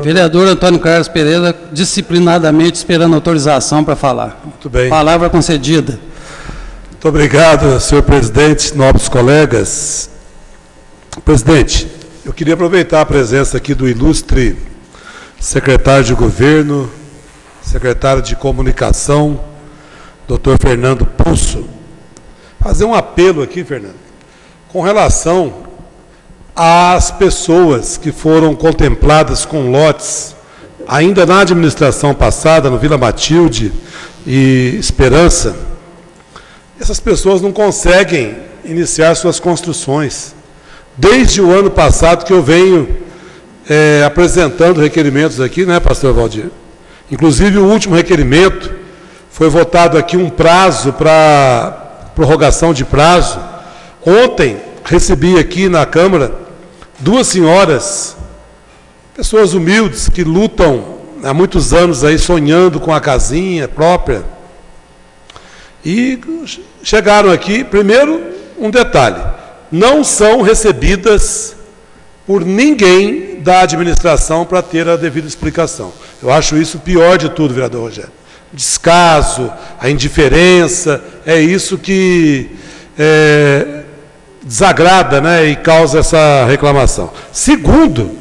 Vereador Antônio Carlos Pereira, disciplinadamente esperando autorização para falar. Muito bem. Palavra concedida. Muito obrigado, senhor presidente, nobres colegas. Presidente, eu queria aproveitar a presença aqui do ilustre secretário de governo, secretário de comunicação, doutor Fernando Pulso, fazer um apelo aqui, Fernando, com relação às pessoas que foram contempladas com lotes, ainda na administração passada, no Vila Matilde e Esperança. Essas pessoas não conseguem iniciar suas construções. Desde o ano passado que eu venho apresentando requerimentos aqui, né, pastor Valdir? Inclusive, o último requerimento foi votado aqui um prazo para prorrogação de prazo. Ontem, recebi aqui na Câmara duas senhoras, pessoas humildes, que lutam há muitos anos aí sonhando com a casinha própria. E chegaram aqui, primeiro, um detalhe, não são recebidas por ninguém da administração para ter a devida explicação. Eu acho isso o pior de tudo, vereador Rogério. O descaso, a indiferença, é isso que desagrada, né, e causa essa reclamação. Segundo,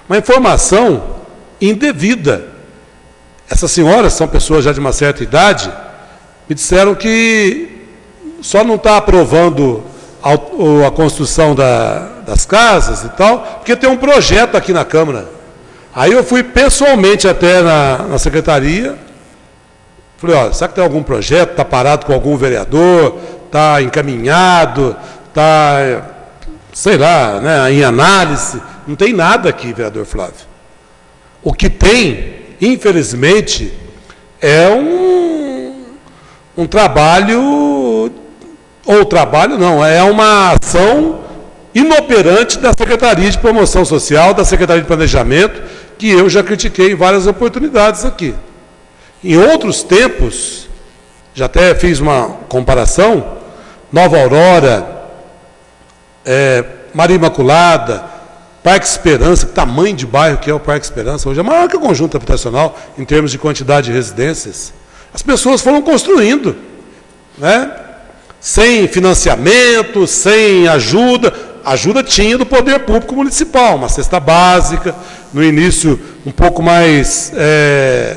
uma informação indevida. Essas senhoras são pessoas já de uma certa idade, me disseram que só não está aprovando a construção das casas e tal, porque tem um projeto aqui na Câmara. Aí eu fui pessoalmente até na secretaria, falei, olha, será que tem algum projeto, está parado com algum vereador, está encaminhado, está, sei lá, né, em análise? Não tem nada aqui, vereador Flávio. O que tem, infelizmente, é um trabalho, ou trabalho não, é uma ação inoperante da Secretaria de Promoção Social, da Secretaria de Planejamento, que eu já critiquei em várias oportunidades aqui. Em outros tempos, já até fiz uma comparação, Nova Aurora, Maria Imaculada, Parque Esperança, que tamanho de bairro que é o Parque Esperança, hoje é maior que o conjunto habitacional em termos de quantidade de residências. As pessoas foram construindo, né? Sem financiamento, sem ajuda. Ajuda tinha do poder público municipal, uma cesta básica, no início um pouco mais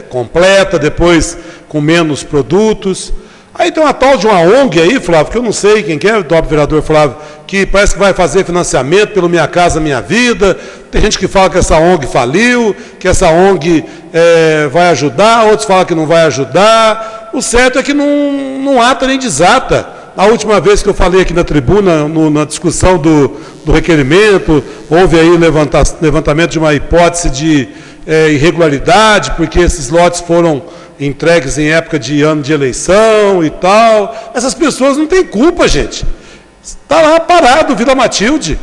completa, depois com menos produtos. Aí tem uma tal de uma ONG aí, Flávio, que eu não sei quem que é, o top vereador Flávio, que parece que vai fazer financiamento pelo Minha Casa Minha Vida. Tem gente que fala que essa ONG faliu, que essa ONG vai ajudar, outros falam que não vai ajudar. O certo é que não ata nem desata. A última vez que eu falei aqui na tribuna, na discussão do requerimento, houve aí levantamento de uma hipótese de irregularidade, porque esses lotes foram entregues em época de ano de eleição e tal. Essas pessoas não têm culpa, gente. Está lá parado o Vila Matilde,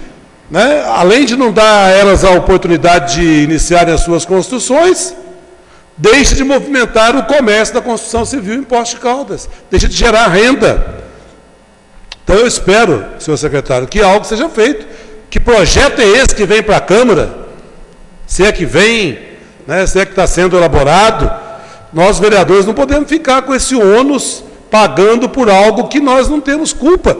né? Além de não dar a elas a oportunidade de iniciarem as suas construções, deixa de movimentar o comércio da construção civil em Poços de Caldas, deixa de gerar renda. Então eu espero, senhor secretário, que algo seja feito. Que projeto é esse que vem para a Câmara? Se é que vem, né, se é que está sendo elaborado, nós vereadores não podemos ficar com esse ônus pagando por algo que nós não temos culpa.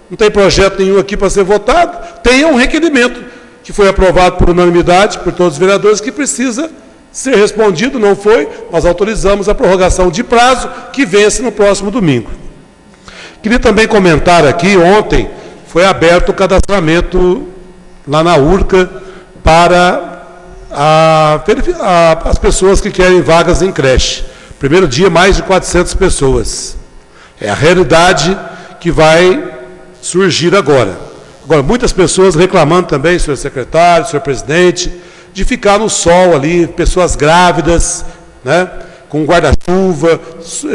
Não tem projeto nenhum aqui para ser votado. Tem um requerimento que foi aprovado por unanimidade por todos os vereadores que precisa ser respondido, não foi. Nós autorizamos a prorrogação de prazo que vence no próximo domingo. Queria também comentar aqui, ontem foi aberto o cadastramento lá na URCA para as pessoas que querem vagas em creche. Primeiro dia, mais de 400 pessoas. É a realidade que vai surgir agora. Agora, muitas pessoas reclamando também, senhor secretário, senhor presidente, de ficar no sol ali, pessoas grávidas, né, com guarda-chuva,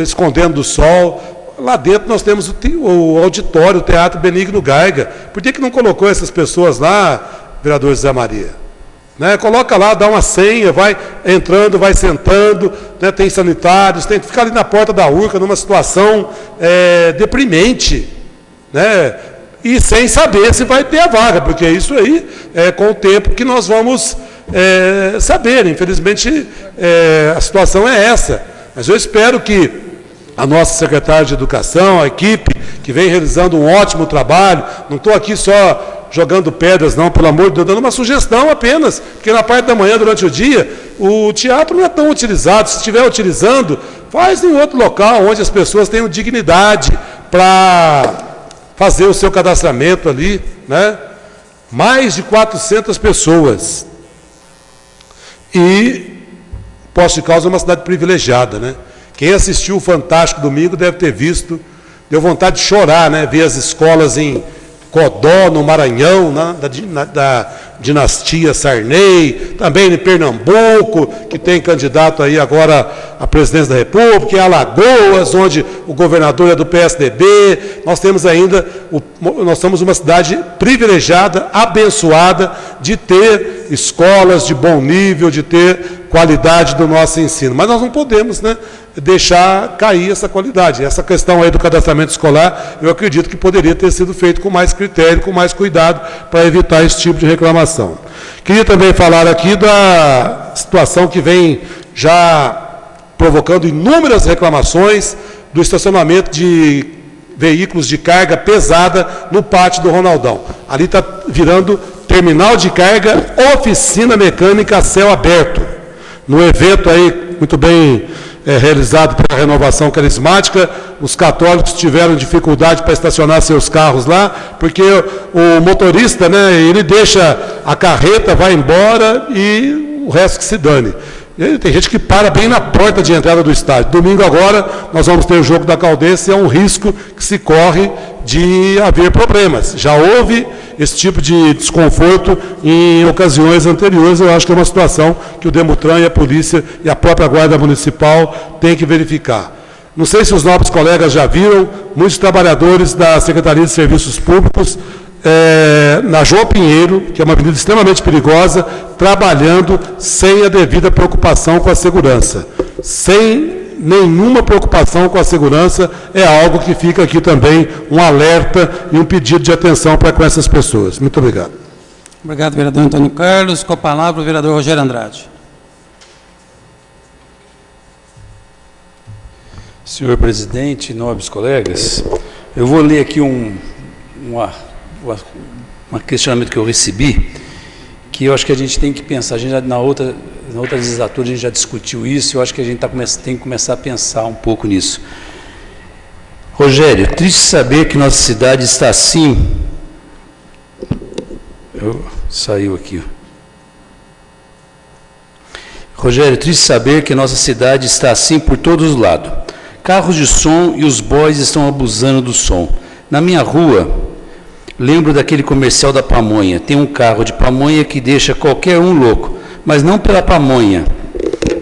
escondendo do sol. Lá dentro nós temos o auditório, o Teatro Benigno Gaiga. Por que não colocou essas pessoas lá, vereador Zé Maria? Né? Coloca lá, dá uma senha, vai entrando, vai sentando, né? Tem sanitários, tem que ficar ali na porta da URCA, numa situação deprimente. Né? e sem saber se vai ter a vaga, porque isso aí é com o tempo que nós vamos saber. Infelizmente, a situação é essa. Mas eu espero que a nossa secretária de Educação, a equipe, que vem realizando um ótimo trabalho, não estou aqui só jogando pedras, não, pelo amor de Deus, dando uma sugestão apenas, porque na parte da manhã, durante o dia, o teatro não é tão utilizado. Se estiver utilizando, faz em outro local, onde as pessoas tenham dignidade para fazer o seu cadastramento ali, né? Mais de 400 pessoas. E Poços de Caldas é uma cidade privilegiada, né? Quem assistiu o Fantástico domingo deve ter visto, deu vontade de chorar, né? Ver as escolas em Codó, no Maranhão, da dinastia Sarney, também em Pernambuco, que tem candidato aí agora à presidência da República, em Alagoas, onde o governador é do PSDB. Nós temos ainda, nós somos uma cidade privilegiada, abençoada, de ter escolas de bom nível, de ter qualidade do nosso ensino. Mas nós não podemos, né, deixar cair essa qualidade. Essa questão aí do cadastramento escolar, eu acredito que poderia ter sido feito com mais critério, com mais cuidado, para evitar esse tipo de reclamação. Queria também falar aqui da situação que vem já provocando inúmeras reclamações do estacionamento de veículos de carga pesada no pátio do Ronaldão. Ali está virando terminal de carga, oficina mecânica a céu aberto. No evento aí, muito bem realizado pela Renovação Carismática, os católicos tiveram dificuldade para estacionar seus carros lá, porque o motorista, né, ele deixa a carreta, vai embora e o resto que se dane. E tem gente que para bem na porta de entrada do estádio. Domingo agora nós vamos ter o jogo da Caldense e é um risco que se corre de haver problemas. Já houve esse tipo de desconforto em ocasiões anteriores. Eu acho que é uma situação que o Demutran e a polícia e a própria Guarda Municipal têm que verificar. Não sei se os nobres colegas já viram, muitos trabalhadores da Secretaria de Serviços Públicos na João Pinheiro, que é uma avenida extremamente perigosa, trabalhando sem a devida preocupação com a segurança. Sem nenhuma preocupação com a segurança, é algo que fica aqui também um alerta e um pedido de atenção para com essas pessoas. Muito obrigado. Obrigado, vereador Antônio Carlos. Com a palavra, o vereador Rogério Andrade. Senhor presidente, nobres colegas, eu vou ler aqui um questionamento que eu recebi, que eu acho que a gente tem que pensar. A gente já, na outra legislatura a gente já discutiu isso, eu acho que a gente tem que começar a pensar um pouco nisso. Rogério, triste saber que nossa cidade está assim. Saiu aqui. Rogério, triste saber que nossa cidade está assim por todos os lados. Carros de som e os boys estão abusando do som. Na minha rua, lembro daquele comercial da pamonha. Tem um carro de pamonha que deixa qualquer um louco, mas não pela pamonha,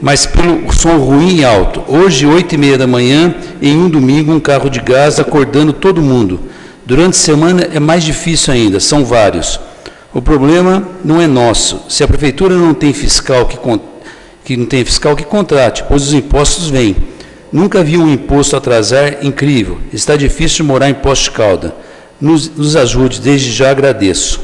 mas pelo som ruim e alto. Hoje, 8h30 da manhã, em um domingo, um carro de gás acordando todo mundo. Durante a semana é mais difícil ainda, são vários. O problema não é nosso. Se a prefeitura não tem fiscal que contrate, pois os impostos vêm. Nunca vi um imposto atrasar, incrível. Está difícil morar em Poços de Caldas. Nos ajude, desde já agradeço.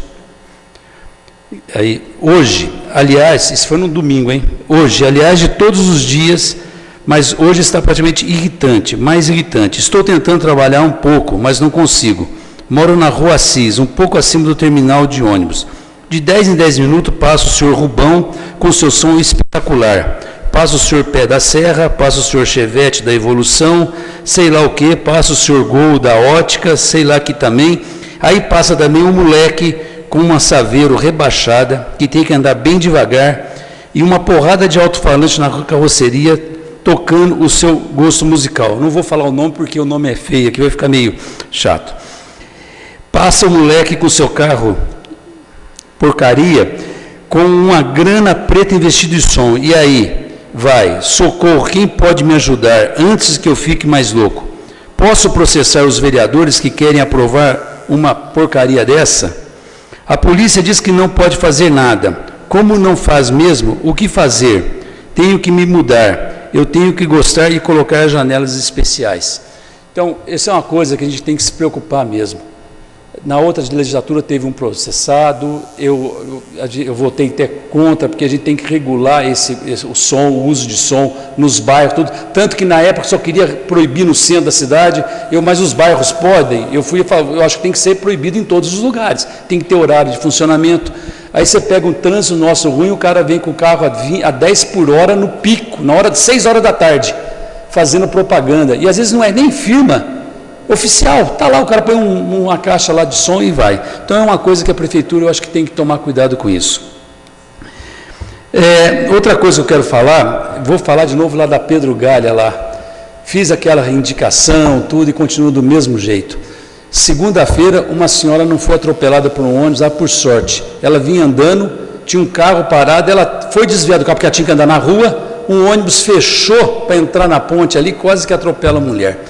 Aí, hoje, aliás, isso foi no domingo, hein? Hoje, aliás, de todos os dias, mas hoje está praticamente irritante, mais irritante. Estou tentando trabalhar um pouco, mas não consigo. Moro na Rua Assis, um pouco acima do terminal de ônibus. De 10 em 10 minutos passa o senhor Rubão com seu som espetacular. Passa o senhor Pé da Serra, passa o senhor Chevette da Evolução, sei lá o que, passa o senhor Gol da Ótica, sei lá que também. Aí passa também um moleque com uma Saveiro rebaixada, que tem que andar bem devagar, e uma porrada de alto-falante na carroceria, tocando o seu gosto musical. Não vou falar o nome porque o nome é feio, aqui vai ficar meio chato. Passa o moleque com o seu carro porcaria, com uma grana preta investida em som. E aí? Vai, socorro, quem pode me ajudar antes que eu fique mais louco? Posso processar os vereadores que querem aprovar uma porcaria dessa? A polícia diz que não pode fazer nada. Como não faz mesmo, o que fazer? Tenho que me mudar. Eu tenho que gostar e colocar janelas especiais. Então, essa é uma coisa que a gente tem que se preocupar mesmo. Na outra legislatura teve um processado, eu votei até contra, porque a gente tem que regular o som, o uso de som nos bairros, tudo. Tanto que na época só queria proibir no centro da cidade, mas os bairros podem, eu acho que tem que ser proibido em todos os lugares, tem que ter horário de funcionamento. Aí você pega um trânsito nosso ruim, o cara vem com o carro a 10 por hora no pico, na hora de 6 horas da tarde, fazendo propaganda, e às vezes não é nem firma oficial, está lá, o cara põe uma caixa lá de som e vai. Então é uma coisa que a prefeitura, eu acho que tem que tomar cuidado com isso. Outra coisa que eu quero falar, vou falar de novo lá da Pedro Galha lá. Fiz aquela indicação, tudo, e continuo do mesmo jeito. Segunda-feira, uma senhora não foi atropelada por um ônibus, por sorte. Ela vinha andando, tinha um carro parado, ela foi desviada do carro, porque ela tinha que andar na rua, um ônibus fechou para entrar na ponte ali, quase que atropela a mulher.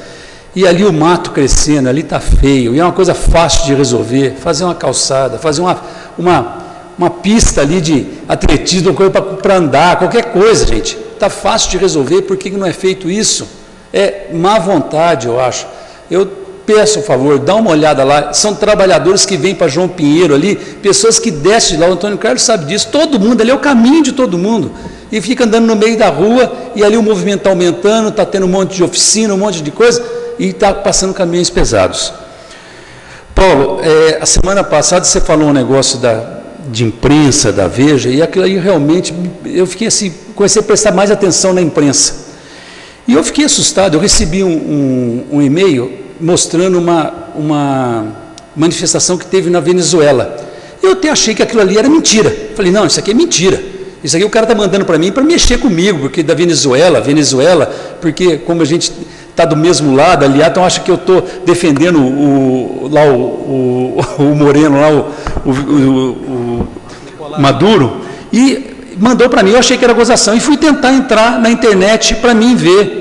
E ali o mato crescendo, ali está feio, e é uma coisa fácil de resolver, fazer uma calçada, fazer uma pista ali de atletismo, para andar, qualquer coisa, gente. Está fácil de resolver, por que não é feito isso? É má vontade, eu acho. Eu peço, por favor, dá uma olhada lá, são trabalhadores que vêm para João Pinheiro ali, pessoas que descem de lá, o Antônio Carlos sabe disso, todo mundo, ali é o caminho de todo mundo, e fica andando no meio da rua, e ali o movimento está aumentando, está tendo um monte de oficina, um monte de coisa, e está passando caminhões pesados. Paulo, a semana passada você falou um negócio de imprensa, da Veja, e aquilo aí realmente, eu fiquei assim, comecei a prestar mais atenção na imprensa. E eu fiquei assustado, eu recebi um e-mail mostrando uma manifestação que teve na Venezuela. Eu até achei que aquilo ali era mentira. Falei, não, isso aqui é mentira. Isso aqui o cara está mandando para mim para mexer comigo, porque da Venezuela, porque como a gente está do mesmo lado, aliás, então acha que eu estou defendendo o Moreno, lá o Maduro, e mandou para mim, eu achei que era gozação, e fui tentar entrar na internet para mim ver,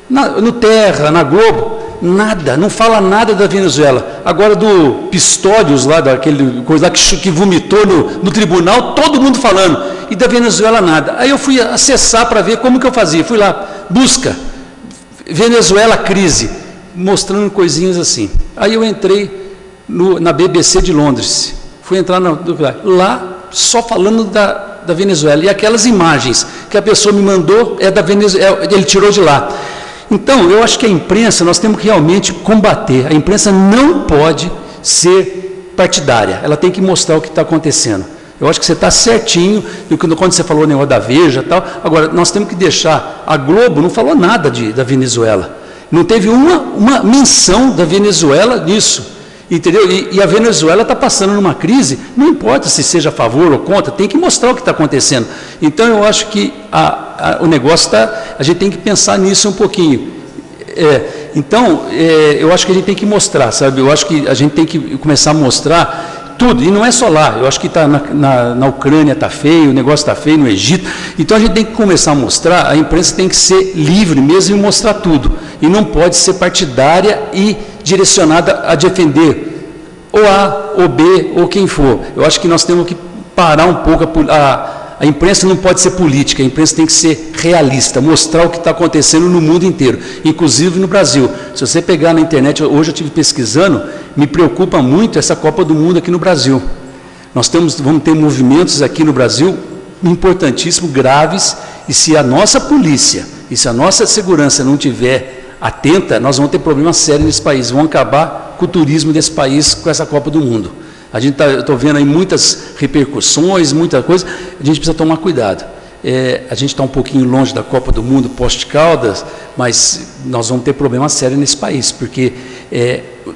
no Terra, na Globo, nada, não fala nada da Venezuela. Agora do Pistorius lá, daquele coisa lá que vomitou no tribunal, todo mundo falando, e da Venezuela nada. Aí eu fui acessar para ver como que eu fazia, fui lá, busca, Venezuela crise, mostrando coisinhas assim. Aí eu entrei na BBC de Londres, fui entrar lá só falando da Venezuela, e aquelas imagens que a pessoa me mandou é da Venezuela, ele tirou de lá. Então, eu acho que a imprensa, nós temos que realmente combater. A imprensa não pode ser partidária, ela tem que mostrar o que está acontecendo. Eu acho que você está certinho, quando você falou o negócio da Veja e tal. Agora, nós temos que deixar, a Globo não falou nada da Venezuela, não teve uma menção da Venezuela nisso, entendeu? E a Venezuela está passando numa crise, não importa se seja a favor ou contra, tem que mostrar o que está acontecendo. Então, eu acho que o negócio a gente tem que pensar nisso um pouquinho. Então, eu acho que a gente tem que mostrar, sabe? Eu acho que a gente tem que começar a mostrar tudo, e não é só lá, eu acho que está na Ucrânia está feio, o negócio está feio, no Egito, então a gente tem que começar a mostrar, a imprensa tem que ser livre mesmo e mostrar tudo, e não pode ser partidária e direcionada a defender ou A, ou B, ou quem for. Eu acho que nós temos que parar um pouco, a imprensa não pode ser política, a imprensa tem que ser realista, mostrar o que está acontecendo no mundo inteiro, inclusive no Brasil. Se você pegar na internet, hoje eu estive pesquisando, me preocupa muito essa Copa do Mundo aqui no Brasil. Nós vamos ter movimentos aqui no Brasil importantíssimos, graves, e se a nossa polícia, e se a nossa segurança não tiver atenta, nós vamos ter problemas sérios nesse país, vão acabar com o turismo desse país com essa Copa do Mundo. Eu estou vendo aí muitas repercussões, muita coisa, a gente precisa tomar cuidado. A gente está um pouquinho longe da Copa do Mundo pós-Caldas, mas nós vamos ter problemas sérios nesse país, porque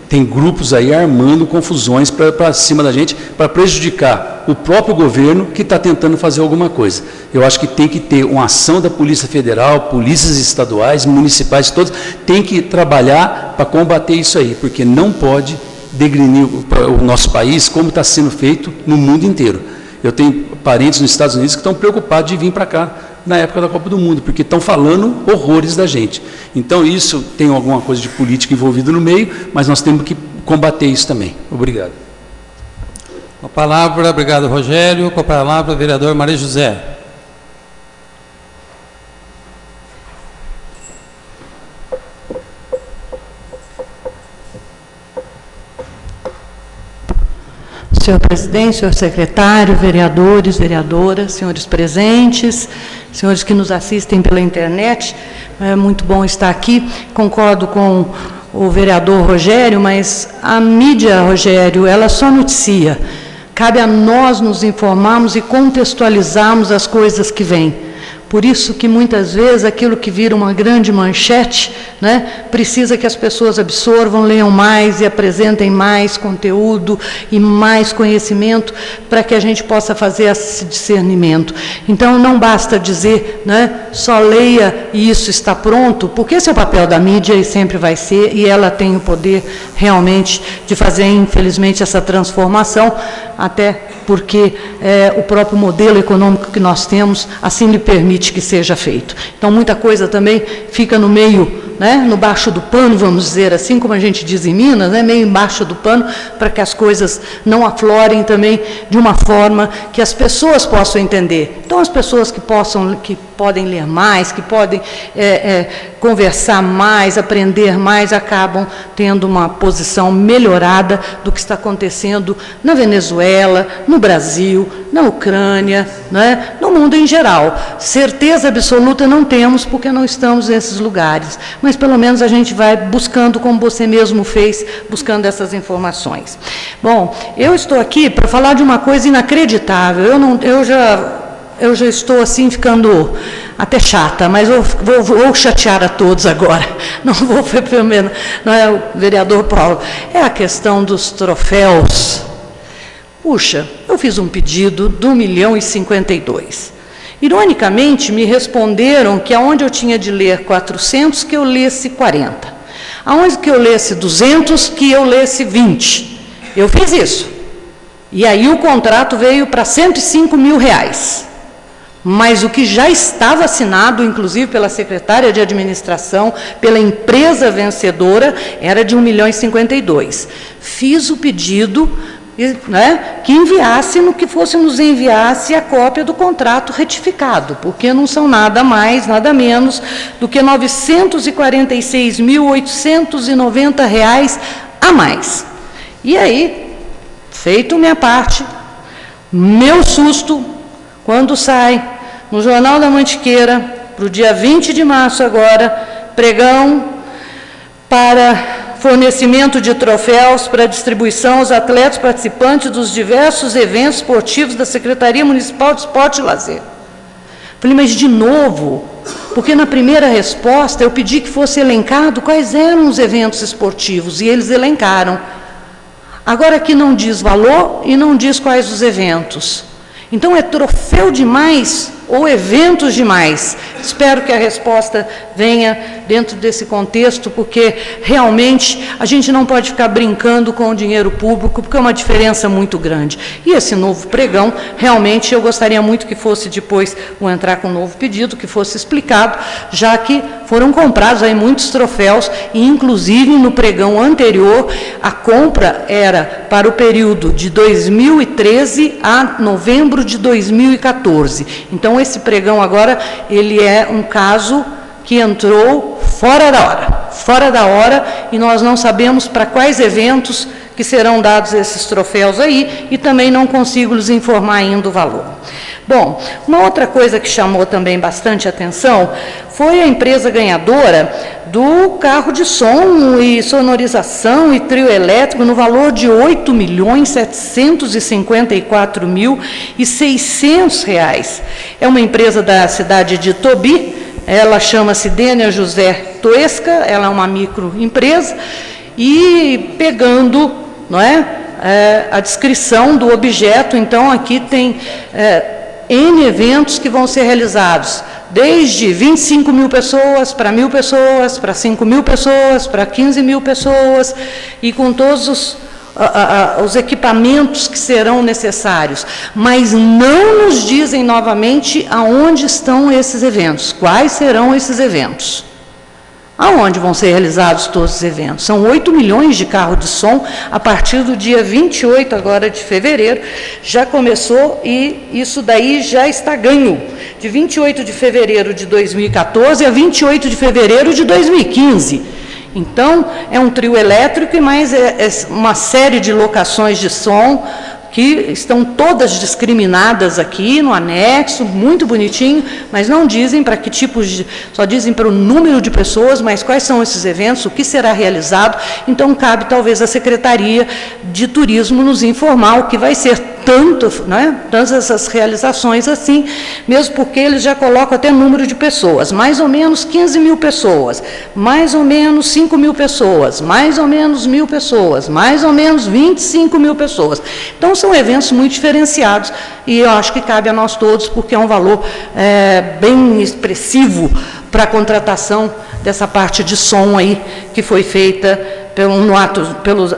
tem grupos aí armando confusões para cima da gente, para prejudicar o próprio governo que está tentando fazer alguma coisa. Eu acho que tem que ter uma ação da Polícia Federal, polícias estaduais, municipais, todos, tem que trabalhar para combater isso aí, porque não pode degrinir o nosso país como está sendo feito no mundo inteiro. Eu tenho parentes nos Estados Unidos que estão preocupados de vir para cá na época da Copa do Mundo, porque estão falando horrores da gente. Então, isso tem alguma coisa de política envolvida no meio, mas nós temos que combater isso também. Obrigado. Com a palavra, obrigado, Rogério. Com a palavra, vereador Maria José. senhor presidente, senhor secretário, vereadores, vereadoras, senhores presentes, senhores que nos assistem pela internet. É muito bom estar aqui. Concordo com o vereador Rogério, mas a mídia, Rogério, ela só noticia. Cabe a nós nos informarmos e contextualizarmos as coisas que vêm. Por isso que, muitas vezes, aquilo que vira uma grande manchete, né, precisa que as pessoas absorvam, leiam mais e apresentem mais conteúdo e mais conhecimento para que a gente possa fazer esse discernimento. Então, não basta dizer, né, só leia e isso está pronto, porque esse é o papel da mídia e sempre vai ser, e ela tem o poder, realmente, de fazer, infelizmente, essa transformação, até porque o próprio modelo econômico que nós temos assim lhe permite que seja feito. Então, muita coisa também fica no meio, né, no baixo do pano, vamos dizer assim, como a gente diz em Minas, né, meio embaixo do pano, para que as coisas não aflorem também de uma forma que as pessoas possam entender. Então, as pessoas que podem ler mais, que podem conversar mais, aprender mais, acabam tendo uma posição melhorada do que está acontecendo na Venezuela, no Brasil, na Ucrânia, né, no mundo em geral. Certeza absoluta não temos, porque não estamos nesses lugares, mas pelo menos a gente vai buscando, como você mesmo fez, buscando essas informações. Bom, eu estou aqui para falar de uma coisa inacreditável. Eu já estou assim ficando até chata, mas vou chatear a todos agora. Não vou, pelo menos, não é o vereador Paulo, é a questão dos troféus. Puxa, eu fiz um pedido de 1.052.000. Ironicamente, me responderam que aonde eu tinha de ler 400, que eu lesse 40. Aonde que eu lesse 200, que eu lesse 20. Eu fiz isso. E aí o contrato veio para R$105 mil. Mas o que já estava assinado, inclusive pela secretária de administração, pela empresa vencedora, era de 1.052.000. Fiz o pedido, né, que nos enviasse a cópia do contrato retificado, porque não são nada mais, nada menos do que R$ 946.890 a mais. E aí, feito minha parte, meu susto, quando sai no Jornal da Mantiqueira, para o dia 20 de março agora, pregão para fornecimento de troféus para distribuição aos atletas participantes dos diversos eventos esportivos da Secretaria Municipal de Esporte e Lazer. Falei, mas de novo, porque na primeira resposta eu pedi que fosse elencado quais eram os eventos esportivos, e eles elencaram. Agora aqui não diz valor e não diz quais os eventos. Então é troféu demais ou eventos demais? Espero que a resposta venha dentro desse contexto, porque realmente a gente não pode ficar brincando com o dinheiro público, porque é uma diferença muito grande. E esse novo pregão, realmente eu gostaria muito que fosse depois, vou entrar com um novo pedido, que fosse explicado, já que foram comprados aí muitos troféus, e inclusive no pregão anterior, a compra era para o período de 2013 a novembro de 2014. Então, esse pregão agora, ele é um caso que entrou fora da hora, e nós não sabemos para quais eventos que serão dados esses troféus aí, e também não consigo lhes informar ainda o valor. Bom, uma outra coisa que chamou também bastante atenção foi a empresa ganhadora do carro de som e sonorização e trio elétrico no valor de R$ 8.754.600. É uma empresa da cidade de Tobi, ela chama-se Dênia José Toesca, ela é uma microempresa, e pegando, não é, a descrição do objeto, então aqui tem N eventos que vão ser realizados, desde 25 mil pessoas, para 1.000 pessoas, para 5 mil pessoas, para 15 mil pessoas, e com todos os equipamentos que serão necessários. Mas não nos dizem novamente aonde estão esses eventos, quais serão esses eventos. Aonde vão ser realizados todos os eventos? São 8 milhões de carros de som a partir do dia 28 agora de fevereiro. Já começou e isso daí já está ganho. De 28 de fevereiro de 2014 a 28 de fevereiro de 2015. Então, é um trio elétrico e mais uma série de locações de som que estão todas discriminadas aqui no anexo, muito bonitinho, mas não dizem para que tipos de... só dizem para o número de pessoas, mas quais são esses eventos, o que será realizado. Então, cabe talvez a Secretaria de Turismo nos informar o que vai ser tanto, né, tantas essas realizações assim, mesmo porque eles já colocam até número de pessoas, mais ou menos 15 mil pessoas, mais ou menos 5 mil pessoas, mais ou menos 1.000 pessoas, mais ou menos 25 mil pessoas. Então, são eventos muito diferenciados e eu acho que cabe a nós todos, porque é um valor bem expressivo para a contratação dessa parte de som aí, que foi feita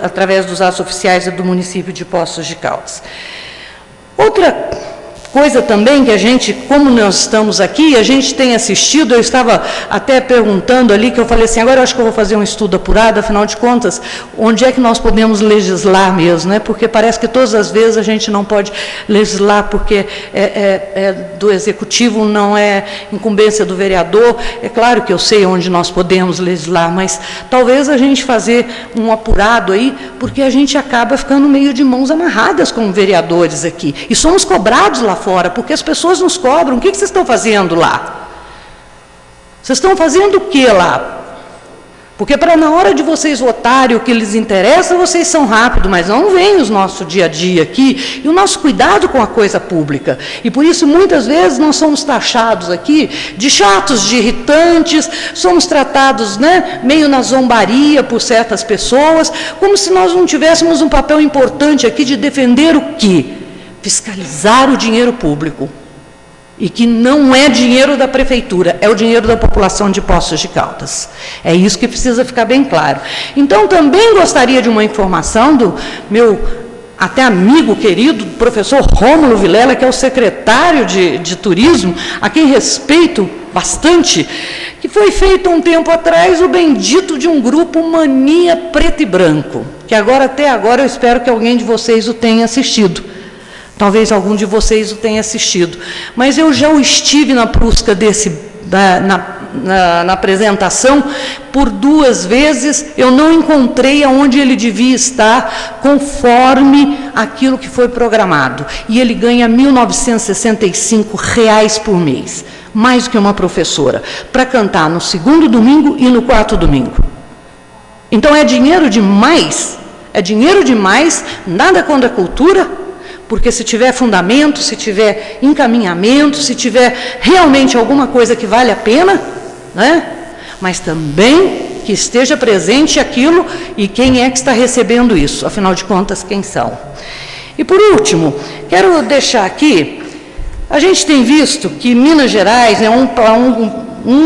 através dos atos oficiais do município de Poços de Caldas. Outra coisa também que a gente, como nós estamos aqui, a gente tem assistido, eu estava até perguntando ali, que eu falei assim, agora eu acho que eu vou fazer um estudo apurado, afinal de contas, onde é que nós podemos legislar mesmo, né? Porque parece que todas as vezes a gente não pode legislar porque do executivo, não é incumbência do vereador. É claro que eu sei onde nós podemos legislar, mas talvez a gente fazer um apurado aí, porque a gente acaba ficando meio de mãos amarradas como vereadores aqui, e somos cobrados lá fora, porque as pessoas nos cobram. O que vocês estão fazendo lá? Vocês estão fazendo o que lá? Porque para na hora de vocês votarem o que lhes interessa, vocês são rápidos, mas não vem o nosso dia a dia aqui e o nosso cuidado com a coisa pública. E por isso, muitas vezes, nós somos taxados aqui de chatos, de irritantes, somos tratados, né, meio na zombaria por certas pessoas, como se nós não tivéssemos um papel importante aqui de defender o quê? Fiscalizar o dinheiro público, e que não é dinheiro da prefeitura, é o dinheiro da população de Poços de Caldas. É isso que precisa ficar bem claro. Então, também gostaria de uma informação do meu até amigo querido, professor Rômulo Vilela, que é o secretário de Turismo, a quem respeito bastante, que foi feito um tempo atrás o bendito de um grupo Mania Preto e Branco, que agora, até agora, eu espero que alguém de vocês o tenha assistido. Talvez algum de vocês o tenha assistido. Mas eu já o estive na Prusca na apresentação por 2 vezes, eu não encontrei aonde ele devia estar conforme aquilo que foi programado. E ele ganha R$ 1.965 por mês, mais do que uma professora, para cantar no 2º domingo e no 4º domingo. Então é dinheiro demais, nada contra a cultura, porque se tiver fundamento, se tiver encaminhamento, se tiver realmente alguma coisa que vale a pena, né? Mas também que esteja presente aquilo e quem é que está recebendo isso, afinal de contas, quem são. E por último, quero deixar aqui, a gente tem visto que Minas Gerais é um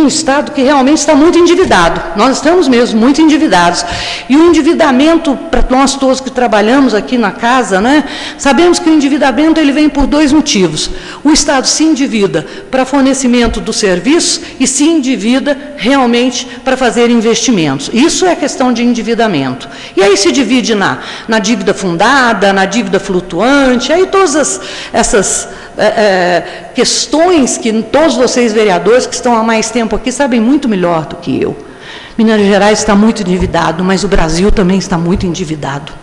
estado que realmente está muito endividado. Nós estamos mesmo muito endividados. E o endividamento, para nós todos que trabalhamos aqui na casa, né, sabemos que o endividamento ele vem por 2 motivos. O Estado se endivida para fornecimento do serviço e se endivida realmente para fazer investimentos. Isso é questão de endividamento. E aí se divide na dívida fundada, na dívida flutuante, aí todas essas questões que todos vocês vereadores que estão há mais tempo aqui sabem muito melhor do que eu. Minas Gerais está muito endividado, mas o Brasil também está muito endividado.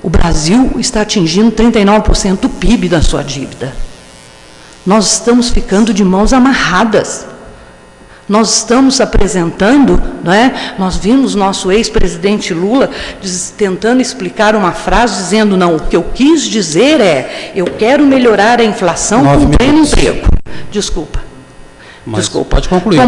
O Brasil está atingindo 39% do PIB da sua dívida. Nós estamos ficando de mãos amarradas. Nós estamos apresentando, não é? Nós vimos nosso ex-presidente Lula tentando explicar uma frase, dizendo, não, o que eu quis dizer é, eu quero melhorar a inflação com pleno emprego. Desculpa. Pode concluir.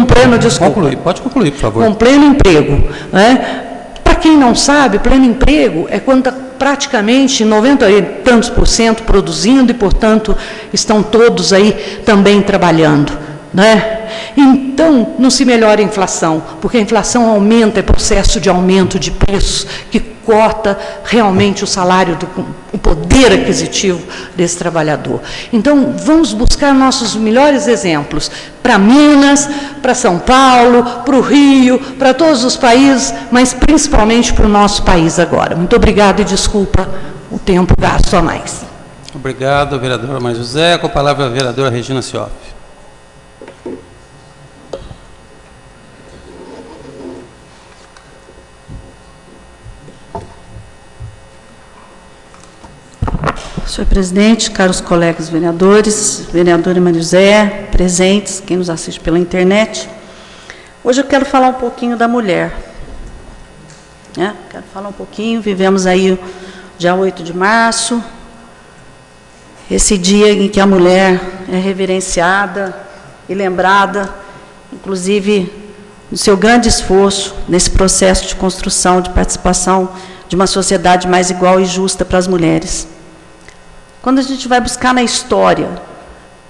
Pode concluir, por favor. Com pleno emprego. Né? Para quem não sabe, pleno emprego é quando praticamente 90 e tantos % produzindo e, portanto, estão todos aí também trabalhando. Né? Então, não se melhora a inflação, porque a inflação aumenta, é processo de aumento de preços, que corta realmente o salário, o poder aquisitivo desse trabalhador. Então, vamos buscar nossos melhores exemplos, para Minas, para São Paulo, para o Rio, para todos os países, mas principalmente para o nosso país agora. Muito obrigada e desculpa o tempo gasto a mais. Obrigado, vereadora Maria José. Com a palavra a vereadora Regina Cioff. senhor presidente, caros colegas vereadores, vereadora Maria José, presentes, quem nos assiste pela internet. Hoje eu quero falar um pouquinho da mulher. Quero falar um pouquinho, vivemos aí o dia 8 de março, esse dia em que a mulher é reverenciada e lembrada, inclusive, do seu grande esforço nesse processo de construção, de participação de uma sociedade mais igual e justa para as mulheres. Quando a gente vai buscar na história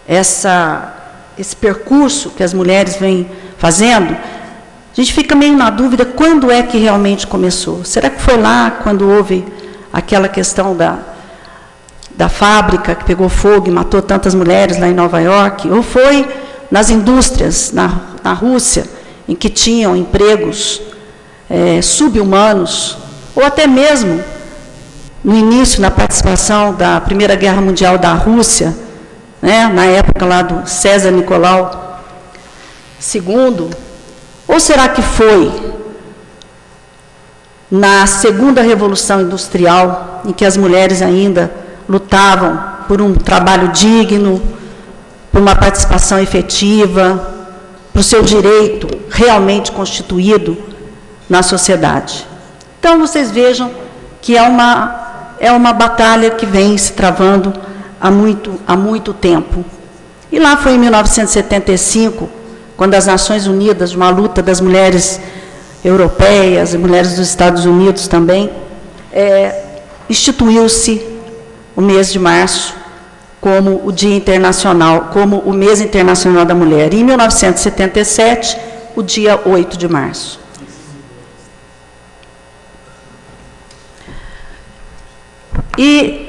esse percurso que as mulheres vêm fazendo, a gente fica meio na dúvida quando é que realmente começou. Será que foi lá quando houve aquela questão da fábrica que pegou fogo e matou tantas mulheres lá em Nova York? Ou foi nas indústrias, na Rússia, em que tinham empregos sub-humanos? Ou até mesmo no início, na participação da Primeira Guerra Mundial da Rússia, na época lá do César Nicolau II? Ou será que foi na Segunda Revolução Industrial, em que as mulheres ainda lutavam por um trabalho digno, por uma participação efetiva, para o seu direito realmente constituído na sociedade? Então, vocês vejam que é uma batalha que vem se travando há muito tempo. E lá foi em 1975, quando as Nações Unidas, uma luta das mulheres europeias e mulheres dos Estados Unidos também, instituiu-se o mês de março como o Dia Internacional, como o mês internacional da mulher. E em 1977, o dia 8 de março. E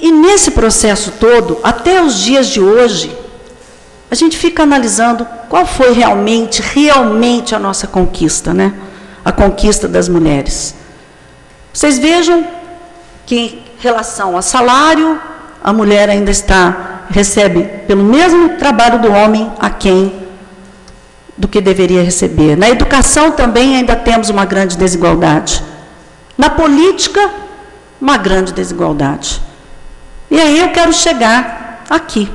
nesse processo todo, até os dias de hoje, a gente fica analisando qual foi realmente a nossa conquista, a conquista das mulheres. Vocês vejam que, em relação a salário, a mulher ainda recebe pelo mesmo trabalho do homem aquém do que deveria receber. Na educação também ainda temos uma grande desigualdade. Na política, uma grande desigualdade. E aí eu quero chegar aqui.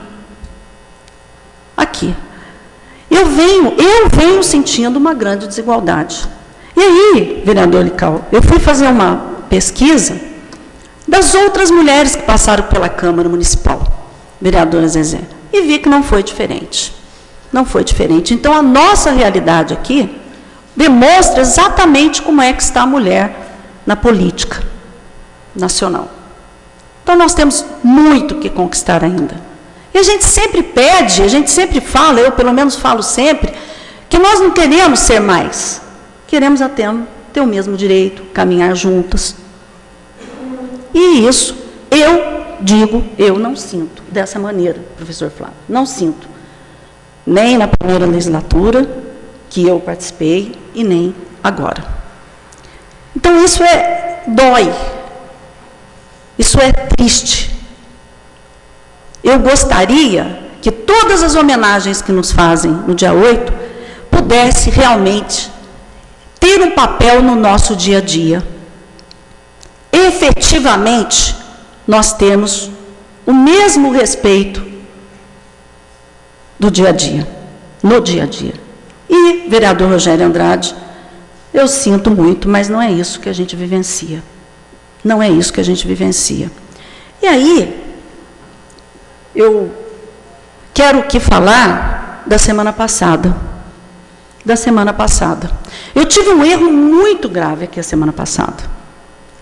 Eu venho sentindo uma grande desigualdade. E aí, vereador Lical, eu fui fazer uma pesquisa das outras mulheres que passaram pela Câmara Municipal, vereadora Zezé, e vi que não foi diferente. Não foi diferente. Então, a nossa realidade aqui demonstra exatamente como é que está a mulher na política nacional. Então, nós temos muito que conquistar ainda. E a gente sempre pede, a gente sempre fala, eu pelo menos falo sempre, que nós não queremos ser mais. Queremos até ter o mesmo direito, caminhar juntas. E isso, eu não sinto dessa maneira, professor Flávio. Não sinto. Nem na primeira legislatura, que eu participei, e nem agora. Então, isso dói. Isso é triste. Eu gostaria que todas as homenagens que nos fazem no dia 8 pudesse realmente ter um papel no nosso dia a dia. Efetivamente, nós temos o mesmo respeito do dia a dia, no dia a dia. E, vereador Rogério Andrade, eu sinto muito, mas não é isso que a gente vivencia. Não é isso que a gente vivencia. E aí, eu quero aqui falar da semana passada. Eu tive um erro muito grave aqui a semana passada,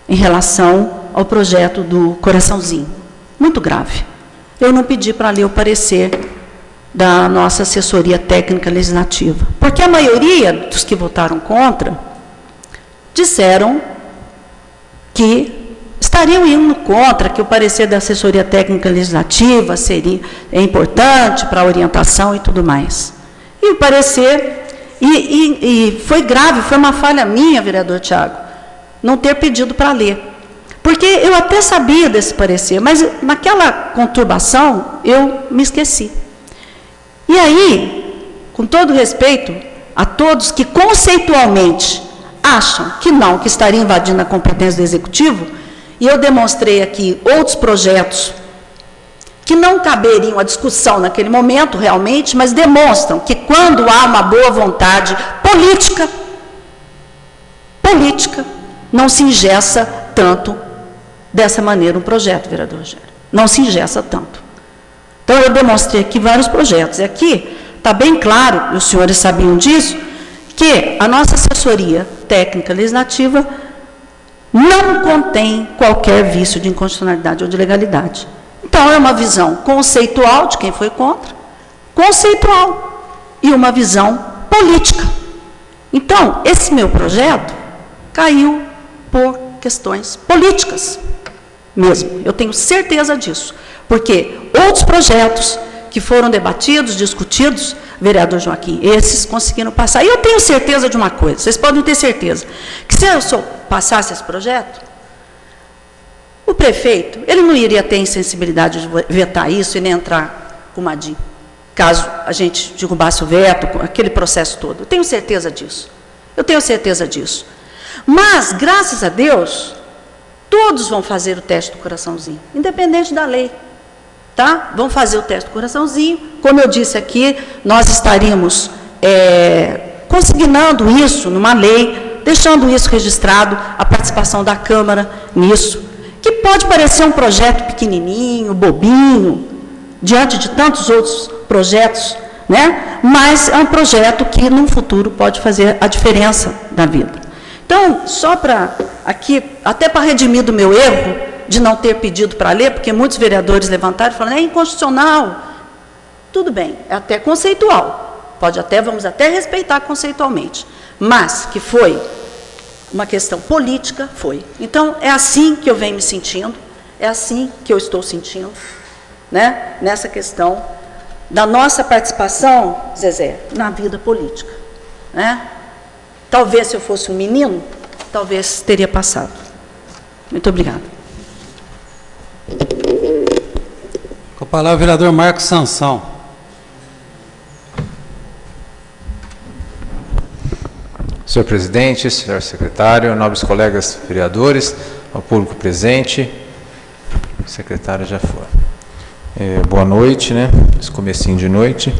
em relação ao projeto do Coraçãozinho. Muito grave. Eu não pedi para ler o parecer da nossa assessoria técnica legislativa, porque a maioria dos que votaram contra disseram que estariam indo contra, que o parecer da assessoria técnica legislativa é importante para a orientação e tudo mais. E o parecer, e foi grave, foi uma falha minha, vereador Tiago, não ter pedido para ler. Porque eu até sabia desse parecer, mas naquela conturbação eu me esqueci. E aí, com todo respeito a todos que conceitualmente acham que não, que estaria invadindo a competência do Executivo, E eu demonstrei aqui outros projetos que não caberiam à discussão naquele momento, realmente, mas demonstram que quando há uma boa vontade política, não se engessa tanto dessa maneira um projeto, vereador Rogério. Não se engessa tanto. Então, eu demonstrei aqui vários projetos. E aqui está bem claro, e os senhores sabiam disso, que a nossa assessoria técnica legislativa não contém qualquer vício de inconstitucionalidade ou de legalidade. Então, é uma visão conceitual de quem foi contra, conceitual, e uma visão política. Então, esse meu projeto caiu por questões políticas mesmo. Eu tenho certeza disso, porque outros projetos que foram debatidos, discutidos, vereador Joaquim, esses conseguiram passar. E eu tenho certeza de uma coisa, vocês podem ter certeza, que se eu passasse esse projeto, o prefeito, ele não iria ter insensibilidade de vetar isso e nem entrar com uma DIN, caso a gente derrubasse o veto, aquele processo todo. Eu tenho certeza disso. Eu tenho certeza disso. Mas, graças a Deus, todos vão fazer o teste do coraçãozinho, independente da lei. Tá? Vão fazer o teste do coraçãozinho. Como eu disse aqui, nós estaríamos consignando isso numa lei, deixando isso registrado, a participação da Câmara nisso, que pode parecer um projeto pequenininho, bobinho, diante de tantos outros projetos, né? Mas é um projeto que, no futuro, pode fazer a diferença na vida. Então, só para aqui, até para redimir do meu erro, de não ter pedido para ler, porque muitos vereadores levantaram e falaram, é inconstitucional. Tudo bem, é até conceitual. Vamos até respeitar conceitualmente. Mas que foi uma questão política, foi. Então, é assim que eu venho me sentindo, é assim que eu estou sentindo, né, nessa questão da nossa participação, Zezé, na vida política. Né? Talvez, se eu fosse um menino, talvez teria passado. Muito obrigada. Com a palavra o vereador Marcos Sansão. Senhor presidente, senhor secretário, nobres colegas vereadores, ao público presente, o secretário já foi. Boa noite, né? Esse comecinho de noite.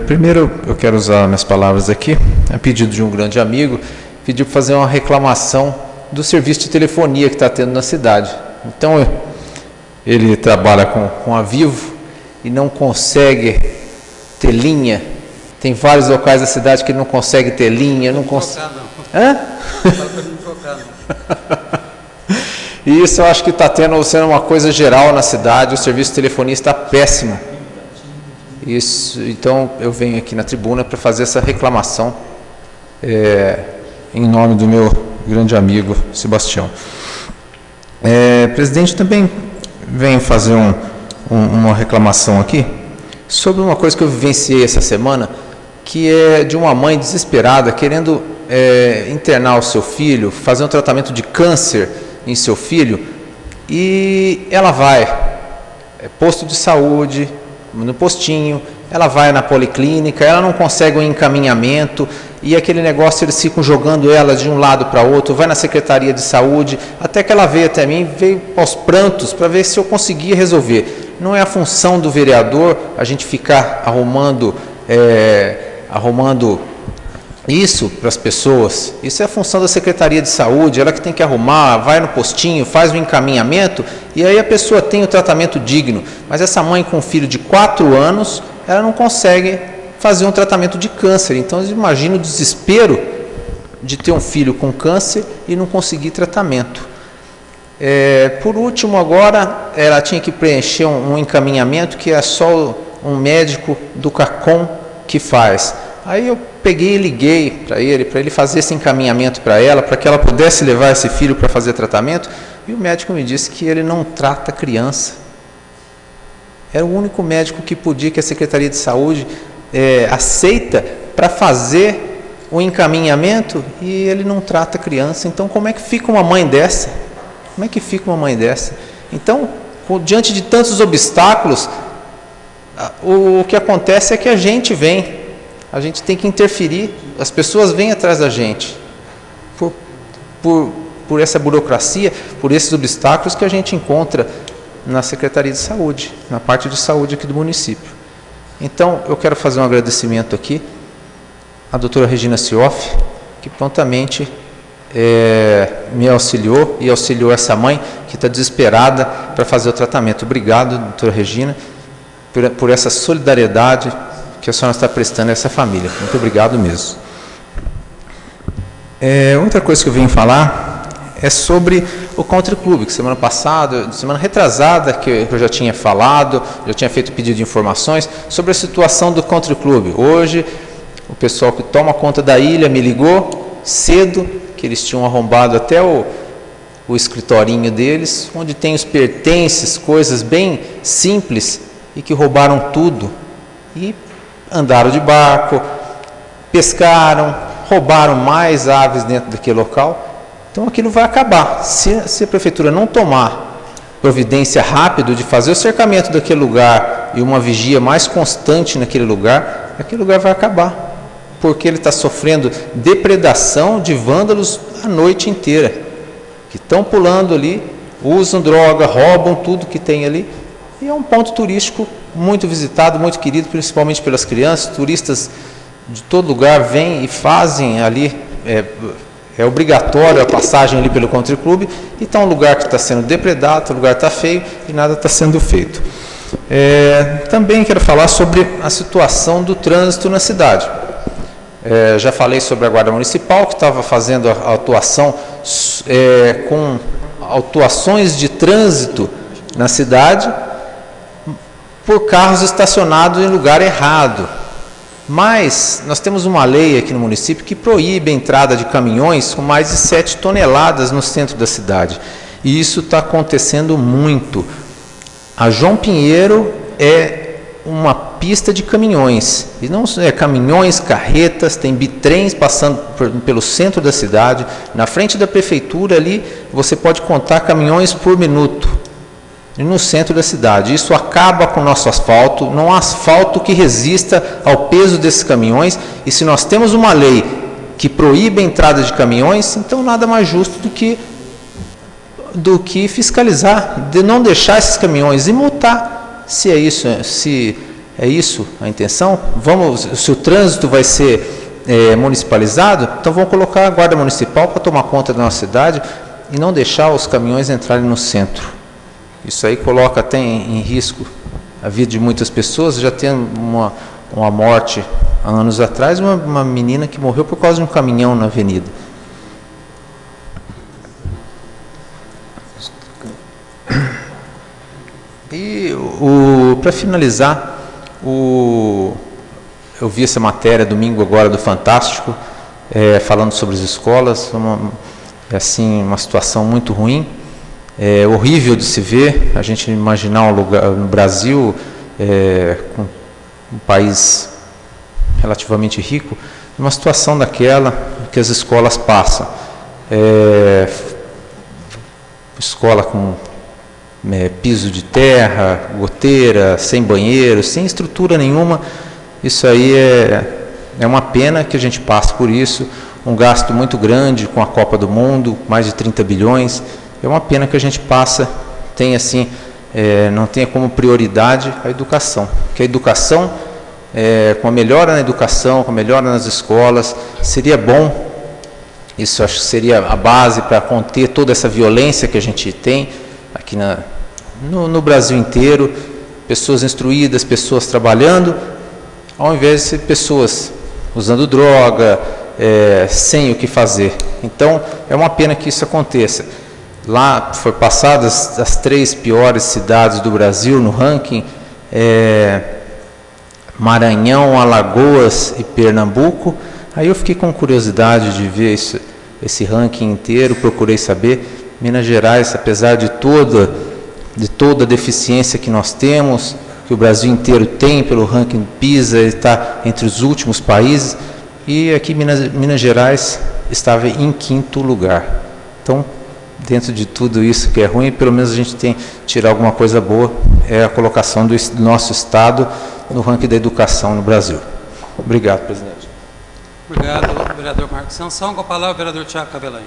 Primeiro, eu quero usar minhas palavras aqui, a pedido de um grande amigo, pediu para fazer uma reclamação do serviço de telefonia que está tendo na cidade. Então, ele trabalha com a Vivo e não consegue ter linha. Tem vários locais da cidade que ele não consegue ter linha, não consegue. Hã? E isso eu acho que está sendo uma coisa geral na cidade, o serviço de telefonia está péssimo. Isso, então eu venho aqui na tribuna para fazer essa reclamação em nome do meu grande amigo Sebastião. Presidente, também venho fazer uma reclamação aqui sobre uma coisa que eu vivenciei essa semana, que é de uma mãe desesperada querendo internar o seu filho, fazer um tratamento de câncer em seu filho, e ela vai posto de saúde, no postinho, ela vai na policlínica, ela não consegue um encaminhamento, e aquele negócio eles ficam jogando ela de um lado para outro, vai na Secretaria de Saúde, até que ela veio até mim, veio aos prantos para ver se eu conseguia resolver. Não é a função do vereador a gente ficar arrumando isso para as pessoas. Isso é a função da Secretaria de Saúde, ela que tem que arrumar, vai no postinho, faz o encaminhamento, e aí a pessoa tem o tratamento digno. Mas essa mãe com um filho de 4 anos, ela não consegue fazer um tratamento de câncer. Então, imagina o desespero de ter um filho com câncer e não conseguir tratamento. Por último, agora, ela tinha que preencher um encaminhamento que é só um médico do CACOM que faz. Aí eu peguei e liguei para ele fazer esse encaminhamento para ela, para que ela pudesse levar esse filho para fazer tratamento, e o médico me disse que ele não trata criança. Era o único médico que podia, que a Secretaria de Saúde aceita para fazer o encaminhamento, e ele não trata criança. Então, como é que fica uma mãe dessa? Como é que fica uma mãe dessa? Então, diante de tantos obstáculos, o que acontece é que a gente tem que interferir, as pessoas vêm atrás da gente, por por essa burocracia, por esses obstáculos que a gente encontra na Secretaria de Saúde, na parte de saúde aqui do município. Então, eu quero fazer um agradecimento aqui à doutora Regina Sioff, que prontamente me auxiliou e auxiliou essa mãe que está desesperada para fazer o tratamento. Obrigado, doutora Regina, por essa solidariedade que a senhora está prestando a essa família. Muito obrigado mesmo. Outra coisa que eu vim falar é sobre o Country Club, que semana passada, semana retrasada, que eu já tinha falado, já tinha feito pedido de informações sobre a situação do Country Club. Hoje, o pessoal que toma conta da ilha me ligou cedo, que eles tinham arrombado até o escritorinho deles, onde tem os pertences, coisas bem simples, e que roubaram tudo. E andaram de barco, pescaram, roubaram mais aves dentro daquele local. Então aquilo vai acabar. Se a prefeitura não tomar providência rápida de fazer o cercamento daquele lugar e uma vigia mais constante naquele lugar, aquele lugar vai acabar. Porque ele está sofrendo depredação de vândalos a noite inteira, que estão pulando ali, usam droga, roubam tudo que tem ali, e é um ponto turístico muito visitado, muito querido, principalmente pelas crianças. Turistas de todo lugar vêm e fazem ali, é obrigatório a passagem ali pelo Country Club, e está um lugar que está sendo depredado, o lugar está feio e nada está sendo feito. Também quero falar sobre a situação do trânsito na cidade. Já falei sobre a Guarda Municipal, que estava fazendo a atuação com autuações de trânsito na cidade por carros estacionados em lugar errado. Mas nós temos uma lei aqui no município que proíbe a entrada de caminhões com mais de 7 toneladas no centro da cidade. E isso está acontecendo muito. A João Pinheiro é uma pista de caminhões, e não caminhões, carretas, tem bitrens passando pelo centro da cidade. Na frente da prefeitura ali, você pode contar caminhões por minuto, e no centro da cidade. Isso acaba com o nosso asfalto, não há asfalto que resista ao peso desses caminhões, e se nós temos uma lei que proíbe a entrada de caminhões, então nada mais justo do que fiscalizar, de não deixar esses caminhões e multar. Se é isso a intenção, se o trânsito vai ser municipalizado, então vamos colocar a Guarda Municipal para tomar conta da nossa cidade e não deixar os caminhões entrarem no centro. Isso aí coloca até em risco a vida de muitas pessoas. Já tem uma morte há anos atrás, uma menina que morreu por causa de um caminhão na avenida. E para finalizar, eu vi essa matéria domingo agora do Fantástico, falando sobre as escolas, uma situação muito ruim, horrível de se ver. A gente imaginar um lugar no Brasil, com um país relativamente rico, uma situação daquela que as escolas passam. Escola com piso de terra, goteira, sem banheiro, sem estrutura nenhuma. Isso aí é uma pena que a gente passe por isso, um gasto muito grande com a Copa do Mundo, mais de 30 bilhões, é uma pena que a gente não tenha como prioridade a educação, que a educação, com a melhora na educação, com a melhora nas escolas, seria bom. Isso acho que seria a base para conter toda essa violência que a gente tem aqui no Brasil inteiro. Pessoas instruídas, pessoas trabalhando, ao invés de ser pessoas usando droga, sem o que fazer. Então, é uma pena que isso aconteça. Lá foi passadas as 3 piores cidades do Brasil no ranking, Maranhão, Alagoas e Pernambuco. Aí eu fiquei com curiosidade de ver esse ranking inteiro, procurei saber. Minas Gerais, apesar de toda a deficiência que nós temos, que o Brasil inteiro tem pelo ranking PISA, ele está entre os últimos países, e aqui Minas Gerais estava em 5º lugar. Então, dentro de tudo isso que é ruim, pelo menos a gente tem que tirar alguma coisa boa, é a colocação do nosso Estado no ranking da educação no Brasil. Obrigado, presidente. Obrigado, vereador Marcos Sansão. Com a palavra, o vereador Tiago Cabelanho.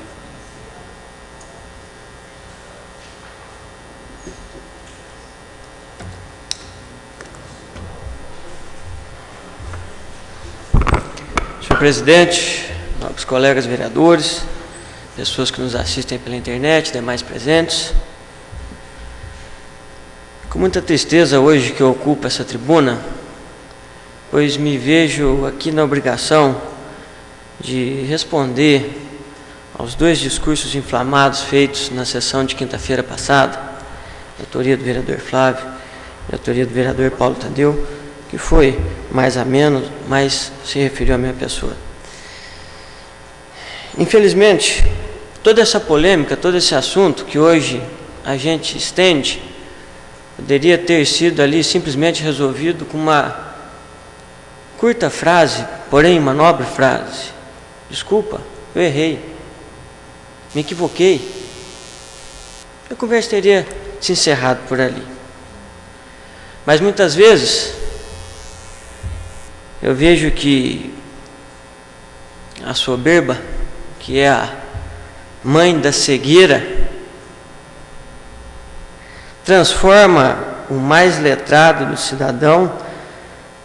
presidente, nobres colegas vereadores, pessoas que nos assistem pela internet, demais presentes. Com muita tristeza hoje que eu ocupo essa tribuna, pois me vejo aqui na obrigação de responder aos 2 discursos inflamados feitos na sessão de quinta-feira passada, de autoria do vereador Flávio e autoria do vereador Paulo Tadeu, que foi mais ameno, mas se referiu à minha pessoa. Infelizmente, toda essa polêmica, todo esse assunto que hoje a gente estende, poderia ter sido ali simplesmente resolvido com uma curta frase, porém uma nobre frase. Desculpa, eu errei, me equivoquei. A conversa teria se encerrado por ali. Mas muitas vezes eu vejo que a soberba, que é a mãe da cegueira, transforma o mais letrado do cidadão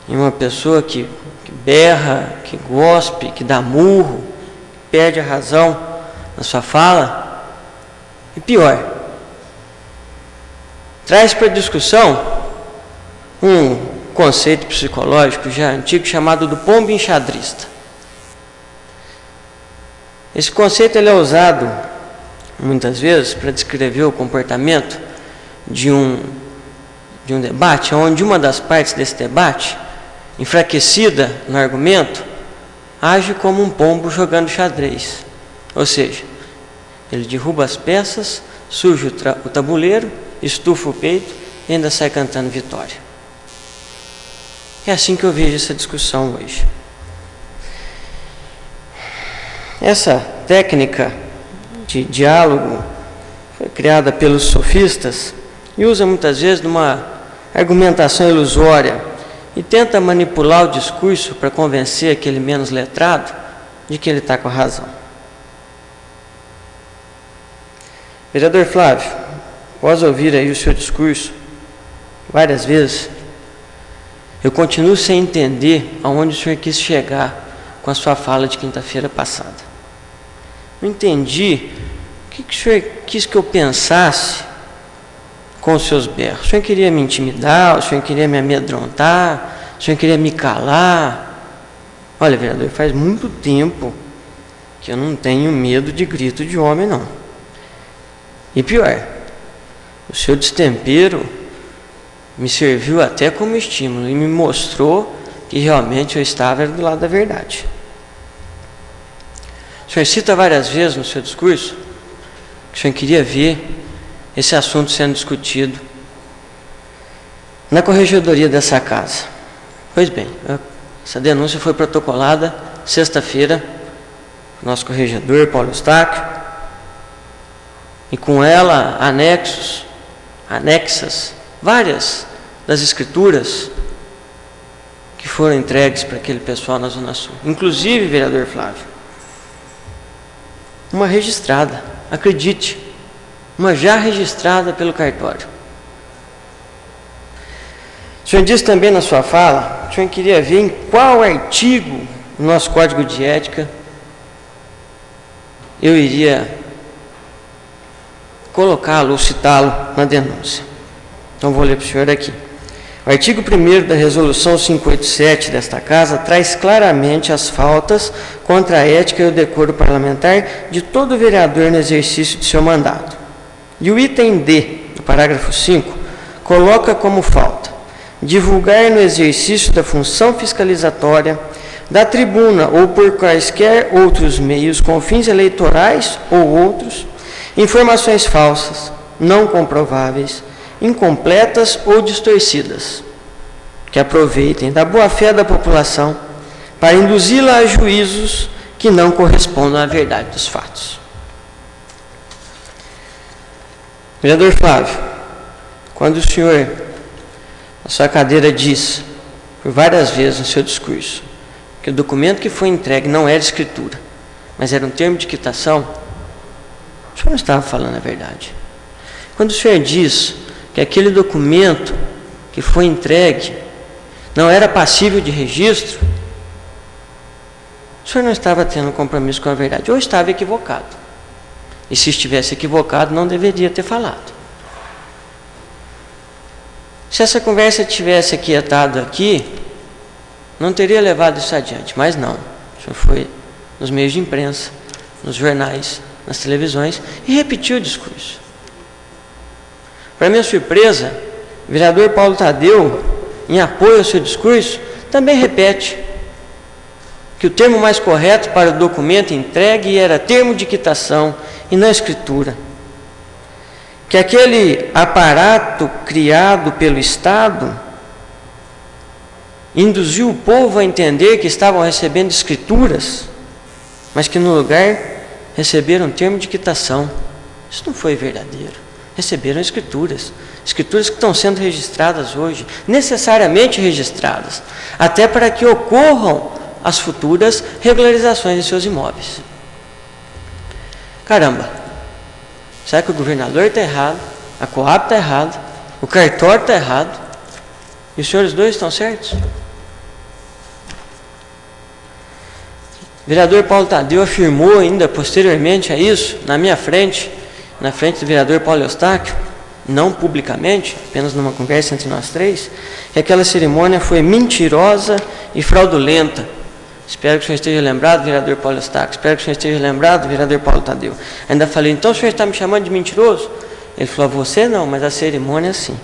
em uma pessoa que berra, que gospe, que dá murro, que perde a razão na sua fala. E pior, traz para discussão um conceito psicológico já antigo chamado do pombo enxadrista. Esse conceito ele é usado muitas vezes para descrever o comportamento de um debate, onde uma das partes desse debate, enfraquecida no argumento, age como um pombo jogando xadrez. Ou seja, ele derruba as peças, suja o tabuleiro, estufa o peito e ainda sai cantando vitória. É assim que eu vejo essa discussão hoje. Essa técnica de diálogo foi criada pelos sofistas e usa muitas vezes numa argumentação ilusória e tenta manipular o discurso para convencer aquele menos letrado de que ele está com a razão. Vereador Flávio, após ouvir aí o seu discurso várias vezes, eu continuo sem entender aonde o senhor quis chegar com a sua fala de quinta-feira passada. Não entendi o que o senhor quis que eu pensasse com os seus berros. O senhor queria me intimidar, o senhor queria me amedrontar, o senhor queria me calar. Olha, vereador, faz muito tempo que eu não tenho medo de grito de homem, não. E pior, o seu destempero me serviu até como estímulo e me mostrou que realmente eu estava do lado da verdade. O senhor cita várias vezes no seu discurso que o senhor queria ver esse assunto sendo discutido na corregedoria dessa casa. Pois bem, essa denúncia foi protocolada sexta-feira, nosso corregedor Paulo Eustáquio, e com ela anexas várias das escrituras que foram entregues para aquele pessoal na Zona Sul. Inclusive, vereador Flávio, uma registrada, acredite, uma já registrada pelo cartório. O senhor disse também na sua fala, o senhor queria ver em qual artigo do nosso Código de Ética eu iria colocá-lo ou citá-lo na denúncia. Então vou ler para o senhor aqui. O artigo 1º da Resolução 587 desta Casa traz claramente as faltas contra a ética e o decoro parlamentar de todo vereador no exercício de seu mandato. E o item D, do parágrafo 5, coloca como falta divulgar no exercício da função fiscalizatória, da tribuna ou por quaisquer outros meios com fins eleitorais ou outros, informações falsas, não comprováveis, incompletas ou distorcidas, que aproveitem da boa-fé da população para induzi-la a juízos que não correspondam à verdade dos fatos. Vereador Flávio, quando o senhor, na sua cadeira, diz, por várias vezes no seu discurso, que o documento que foi entregue não era escritura, mas era um termo de quitação, o senhor não estava falando a verdade. Quando o senhor diz que aquele documento que foi entregue não era passível de registro, o senhor não estava tendo compromisso com a verdade, ou estava equivocado. E se estivesse equivocado, não deveria ter falado. Se essa conversa tivesse aquietado aqui, não teria levado isso adiante, mas não. O senhor foi nos meios de imprensa, nos jornais, nas televisões, e repetiu o discurso. Para minha surpresa, o vereador Paulo Tadeu, em apoio ao seu discurso, também repete que o termo mais correto para o documento entregue era termo de quitação e não escritura. Que aquele aparato criado pelo Estado induziu o povo a entender que estavam recebendo escrituras, mas que no lugar receberam termo de quitação. Isso não foi verdadeiro. Receberam escrituras que estão sendo registradas hoje, necessariamente registradas, até para que ocorram as futuras regularizações de seus imóveis. Caramba, será que o governador está errado, a Coab está errado, o cartório está errado, e os senhores dois estão certos? O vereador Paulo Tadeu afirmou ainda posteriormente a isso, na minha frente, na frente do vereador Paulo Eustáquio, não publicamente, apenas numa conversa entre nós três, que aquela cerimônia foi mentirosa e fraudulenta. Espero que o senhor esteja lembrado, vereador Paulo Eustáquio. Espero que o senhor esteja lembrado, vereador Paulo Tadeu. Ainda falei, então o senhor está me chamando de mentiroso? Ele falou, você não, mas a cerimônia sim.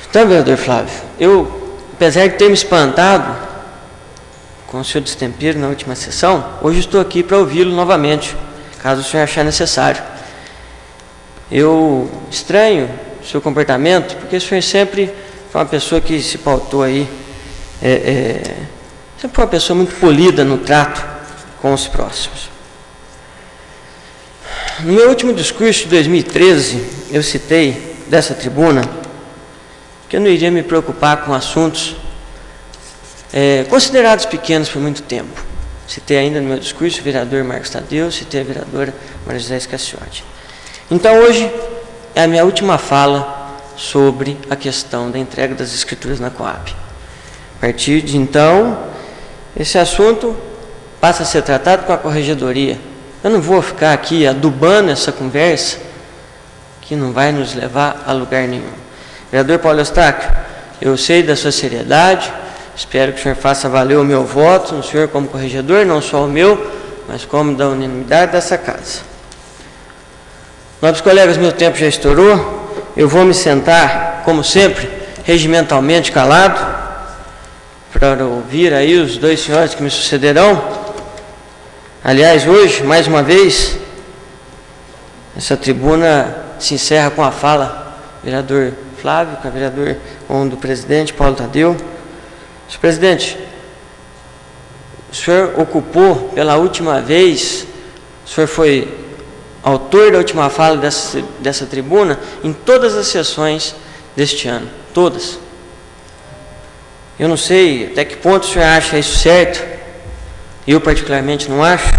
Então, vereador Flávio, eu, apesar de ter me espantado com o seu destempero na última sessão, hoje estou aqui para ouvi-lo novamente, caso o senhor achar necessário. Eu estranho o seu comportamento, porque o senhor sempre foi uma pessoa que se pautou aí, sempre foi uma pessoa muito polida no trato com os próximos. No meu último discurso de 2013, eu citei dessa tribuna que eu não iria me preocupar com assuntos considerados pequenos por muito tempo. Citei ainda no meu discurso o vereador Marcos Tadeu, citei a vereadora Maria José Scacciotti. Então hoje é a minha última fala sobre a questão da entrega das escrituras na Coab. A partir de então, esse assunto passa a ser tratado com a corregedoria. Eu não vou ficar aqui adubando essa conversa, que não vai nos levar a lugar nenhum. Vereador Paulo Eustáquio, eu sei da sua seriedade, espero que o senhor faça valer o meu voto, no senhor como corregedor, não só o meu, mas como da unanimidade dessa casa. Nobres colegas, meu tempo já estourou, eu vou me sentar, como sempre, regimentalmente calado, para ouvir aí os dois senhores que me sucederão. Aliás, hoje, mais uma vez, essa tribuna se encerra com a fala do vereador Flávio, com do presidente Paulo Tadeu. Senhor presidente, o senhor ocupou pela última vez, o senhor foi autor da última fala dessa tribuna em todas as sessões deste ano, todas. Eu não sei até que ponto o senhor acha isso certo, eu particularmente não acho.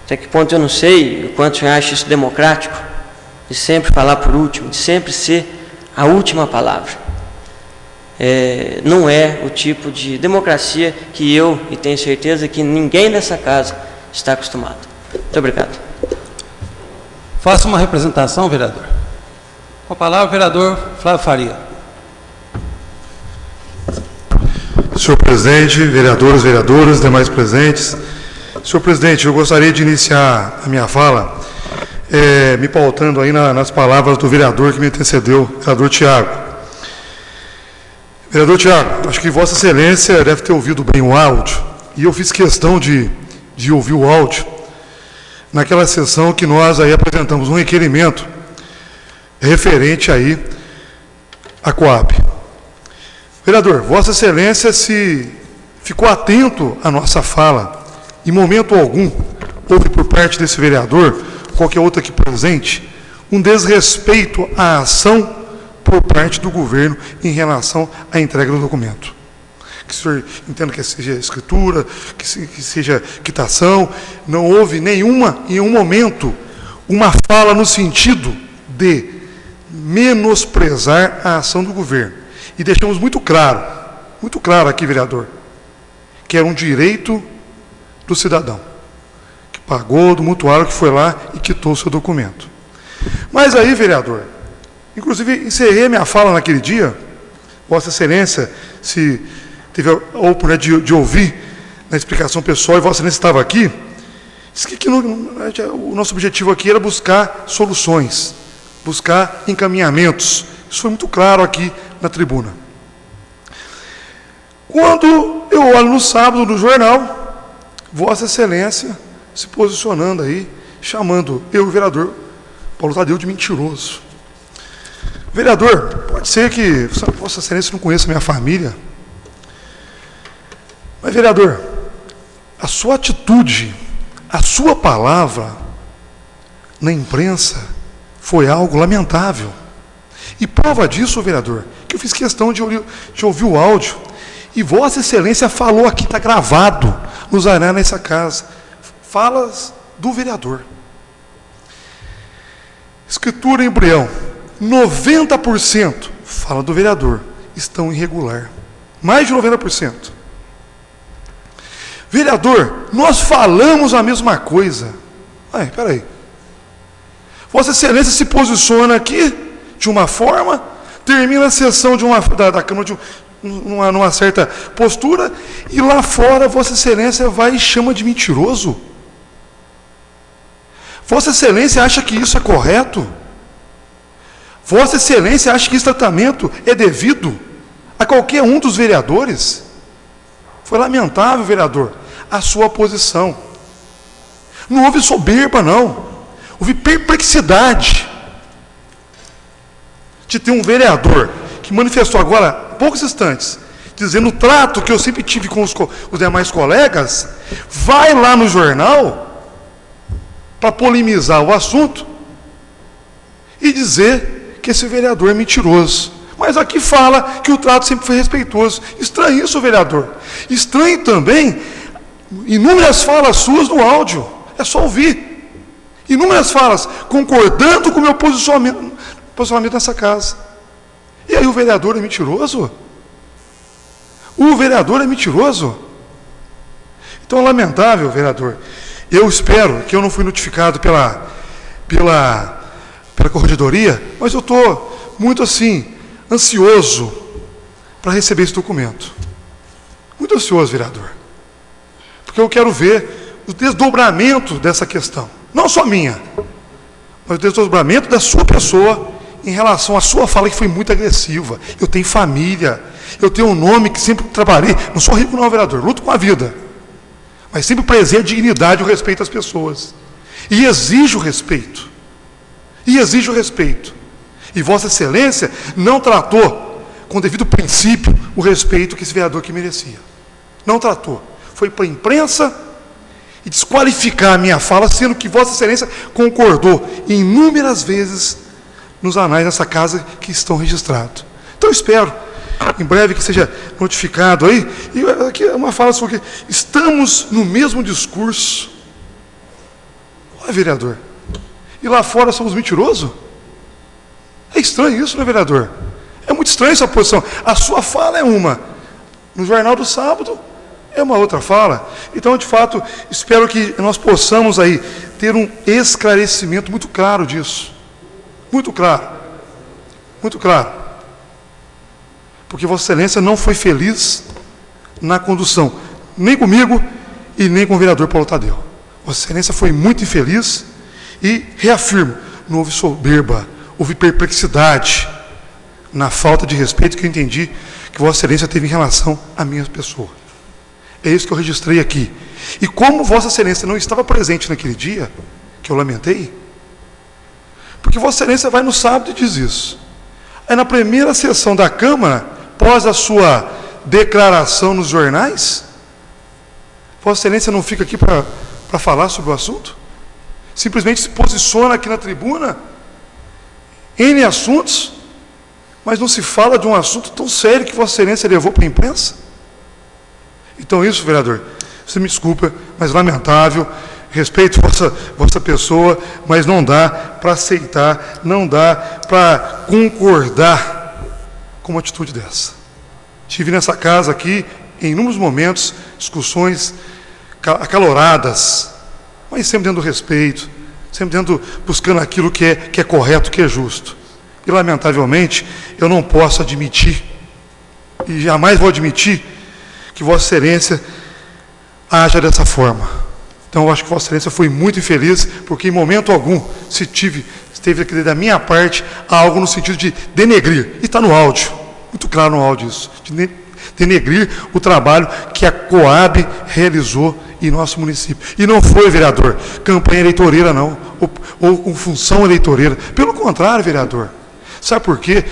Até que ponto eu não sei o quanto o senhor acha isso democrático, de sempre falar por último, de sempre ser a última palavra. Não é o tipo de democracia que eu, e tenho certeza que ninguém nessa casa está acostumado. Muito obrigado. Faça uma representação, vereador. Com a palavra, o vereador Flávio Faria. Senhor presidente, vereadores, vereadoras, demais presentes. Senhor presidente, eu gostaria de iniciar a minha fala me pautando aí nas palavras do vereador que me antecedeu, vereador Tiago. Vereador Tiago, acho que Vossa Excelência deve ter ouvido bem o áudio, e eu fiz questão de ouvir o áudio naquela sessão que nós aí apresentamos um requerimento referente aí à Coab. Vereador, Vossa Excelência se ficou atento à nossa fala, em momento algum houve por parte desse vereador, qualquer outro aqui presente, um desrespeito à ação por parte do governo em relação à entrega do documento. Que o senhor entenda que seja escritura, que seja quitação, não houve em um momento, uma fala no sentido de menosprezar a ação do governo. E deixamos muito claro muito claro aqui, vereador, que era um direito do cidadão, que pagou do mutuário, que foi lá e quitou o seu documento. Mas aí, vereador, inclusive encerrei minha fala naquele dia, Vossa Excelência, se teve a oportunidade de ouvir na explicação pessoal, e Vossa Excelência estava aqui, disse que o nosso objetivo aqui era buscar soluções, buscar encaminhamentos. Isso foi muito claro aqui na tribuna. Quando eu olho no sábado no jornal, Vossa Excelência se posicionando aí, chamando eu, o vereador Paulo Tadeu, de mentiroso. Vereador, pode ser que Vossa Excelência não conheça minha família, mas, vereador, a sua atitude, a sua palavra na imprensa foi algo lamentável. E prova disso, vereador, que eu fiz questão de ouvir o áudio. E Vossa Excelência falou aqui, está gravado nos anais nessa casa. Falas do vereador. Escritura em embrião. 90%, fala do vereador, estão irregular. Mais de 90%. Vereador, nós falamos a mesma coisa. Espera aí. Vossa Excelência se posiciona aqui de uma forma, termina a sessão da Câmara numa certa postura, e lá fora Vossa Excelência vai e chama de mentiroso. Vossa Excelência acha que isso é correto? Vossa Excelência acha que esse tratamento é devido a qualquer um dos vereadores? Foi lamentável, vereador, a sua posição. Não houve soberba, não. Houve perplexidade de ter um vereador que manifestou agora, há poucos instantes, dizendo o trato que eu sempre tive com os demais colegas, vai lá no jornal para polemizar o assunto e dizer que esse vereador é mentiroso. Mas aqui fala que o trato sempre foi respeitoso. Estranho isso, vereador. Estranho também inúmeras falas suas no áudio. É só ouvir. Inúmeras falas concordando com o meu posicionamento nessa casa. E aí o vereador é mentiroso? O vereador é mentiroso? Então é lamentável, vereador. Eu espero que eu não fui notificado pela corregedoria, mas eu estou muito assim, ansioso para receber esse documento. Muito ansioso, vereador. Porque eu quero ver o desdobramento dessa questão. Não só minha, mas o desdobramento da sua pessoa em relação à sua fala, que foi muito agressiva. Eu tenho família, eu tenho um nome que sempre trabalhei. Não sou rico não, vereador, luto com a vida. Mas sempre prezei a dignidade e o respeito às pessoas. E exijo respeito. E exijo respeito. E Vossa Excelência não tratou com devido princípio o respeito que esse vereador que merecia. Não tratou. Foi para a imprensa e desqualificar a minha fala, sendo que Vossa Excelência concordou inúmeras vezes nos anais dessa casa que estão registrados. Então eu espero, em breve, que seja notificado aí. E aqui é uma fala sobre que estamos no mesmo discurso. Olha, vereador. E lá fora somos mentirosos? É estranho isso, né, vereador? É muito estranho essa posição. A sua fala é uma. No Jornal do Sábado é uma outra fala. Então, de fato, espero que nós possamos aí ter um esclarecimento muito claro disso. Muito claro. Muito claro. Porque Vossa Excelência não foi feliz na condução, nem comigo e nem com o vereador Paulo Tadeu. Vossa Excelência foi muito infeliz e, reafirmo, não houve soberba, houve perplexidade na falta de respeito que eu entendi que Vossa Excelência teve em relação à minha pessoa. É isso que eu registrei aqui. E como Vossa Excelência não estava presente naquele dia, que eu lamentei, porque Vossa Excelência vai no sábado e diz isso. Aí na primeira sessão da Câmara, após a sua declaração nos jornais, Vossa Excelência não fica aqui para falar sobre o assunto? Simplesmente se posiciona aqui na tribuna, N assuntos, mas não se fala de um assunto tão sério que Vossa Excelência levou para a imprensa? Então isso, vereador, você me desculpa, mas lamentável, respeito vossa pessoa, mas não dá para aceitar, não dá para concordar com uma atitude dessa. Tive nessa casa aqui, em inúmeros momentos, discussões acaloradas, mas sempre dentro do respeito, sempre buscando aquilo que é correto, que é justo. E, lamentavelmente, eu não posso admitir, e jamais vou admitir, que Vossa Excelência haja dessa forma. Então, eu acho que Vossa Excelência foi muito infeliz, porque em momento algum esteve aqui da minha parte algo no sentido de denegrir, e está no áudio, muito claro no áudio isso, de denegrir o trabalho que a Coab realizou em nosso município. E não foi, vereador, campanha eleitoreira não, ou com função eleitoreira. Pelo contrário, vereador. Sabe por quê?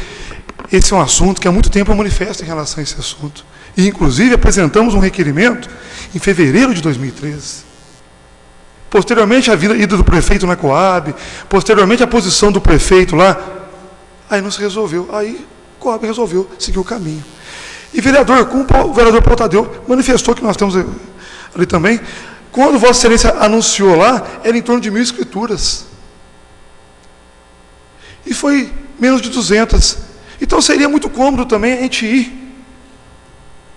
Esse é um assunto que há muito tempo eu manifesto em relação a esse assunto. E, inclusive, apresentamos um requerimento em fevereiro de 2013. Posteriormente, a ida do prefeito na Coab, posteriormente, a posição do prefeito lá, aí não se resolveu. Aí, a Coab resolveu seguir o caminho. E, vereador, como o vereador Paulo Tadeu manifestou que nós temos ali também, quando Vossa Excelência anunciou lá, era em torno de 1.000 escrituras. E foi menos de 200. Então seria muito cômodo também a gente ir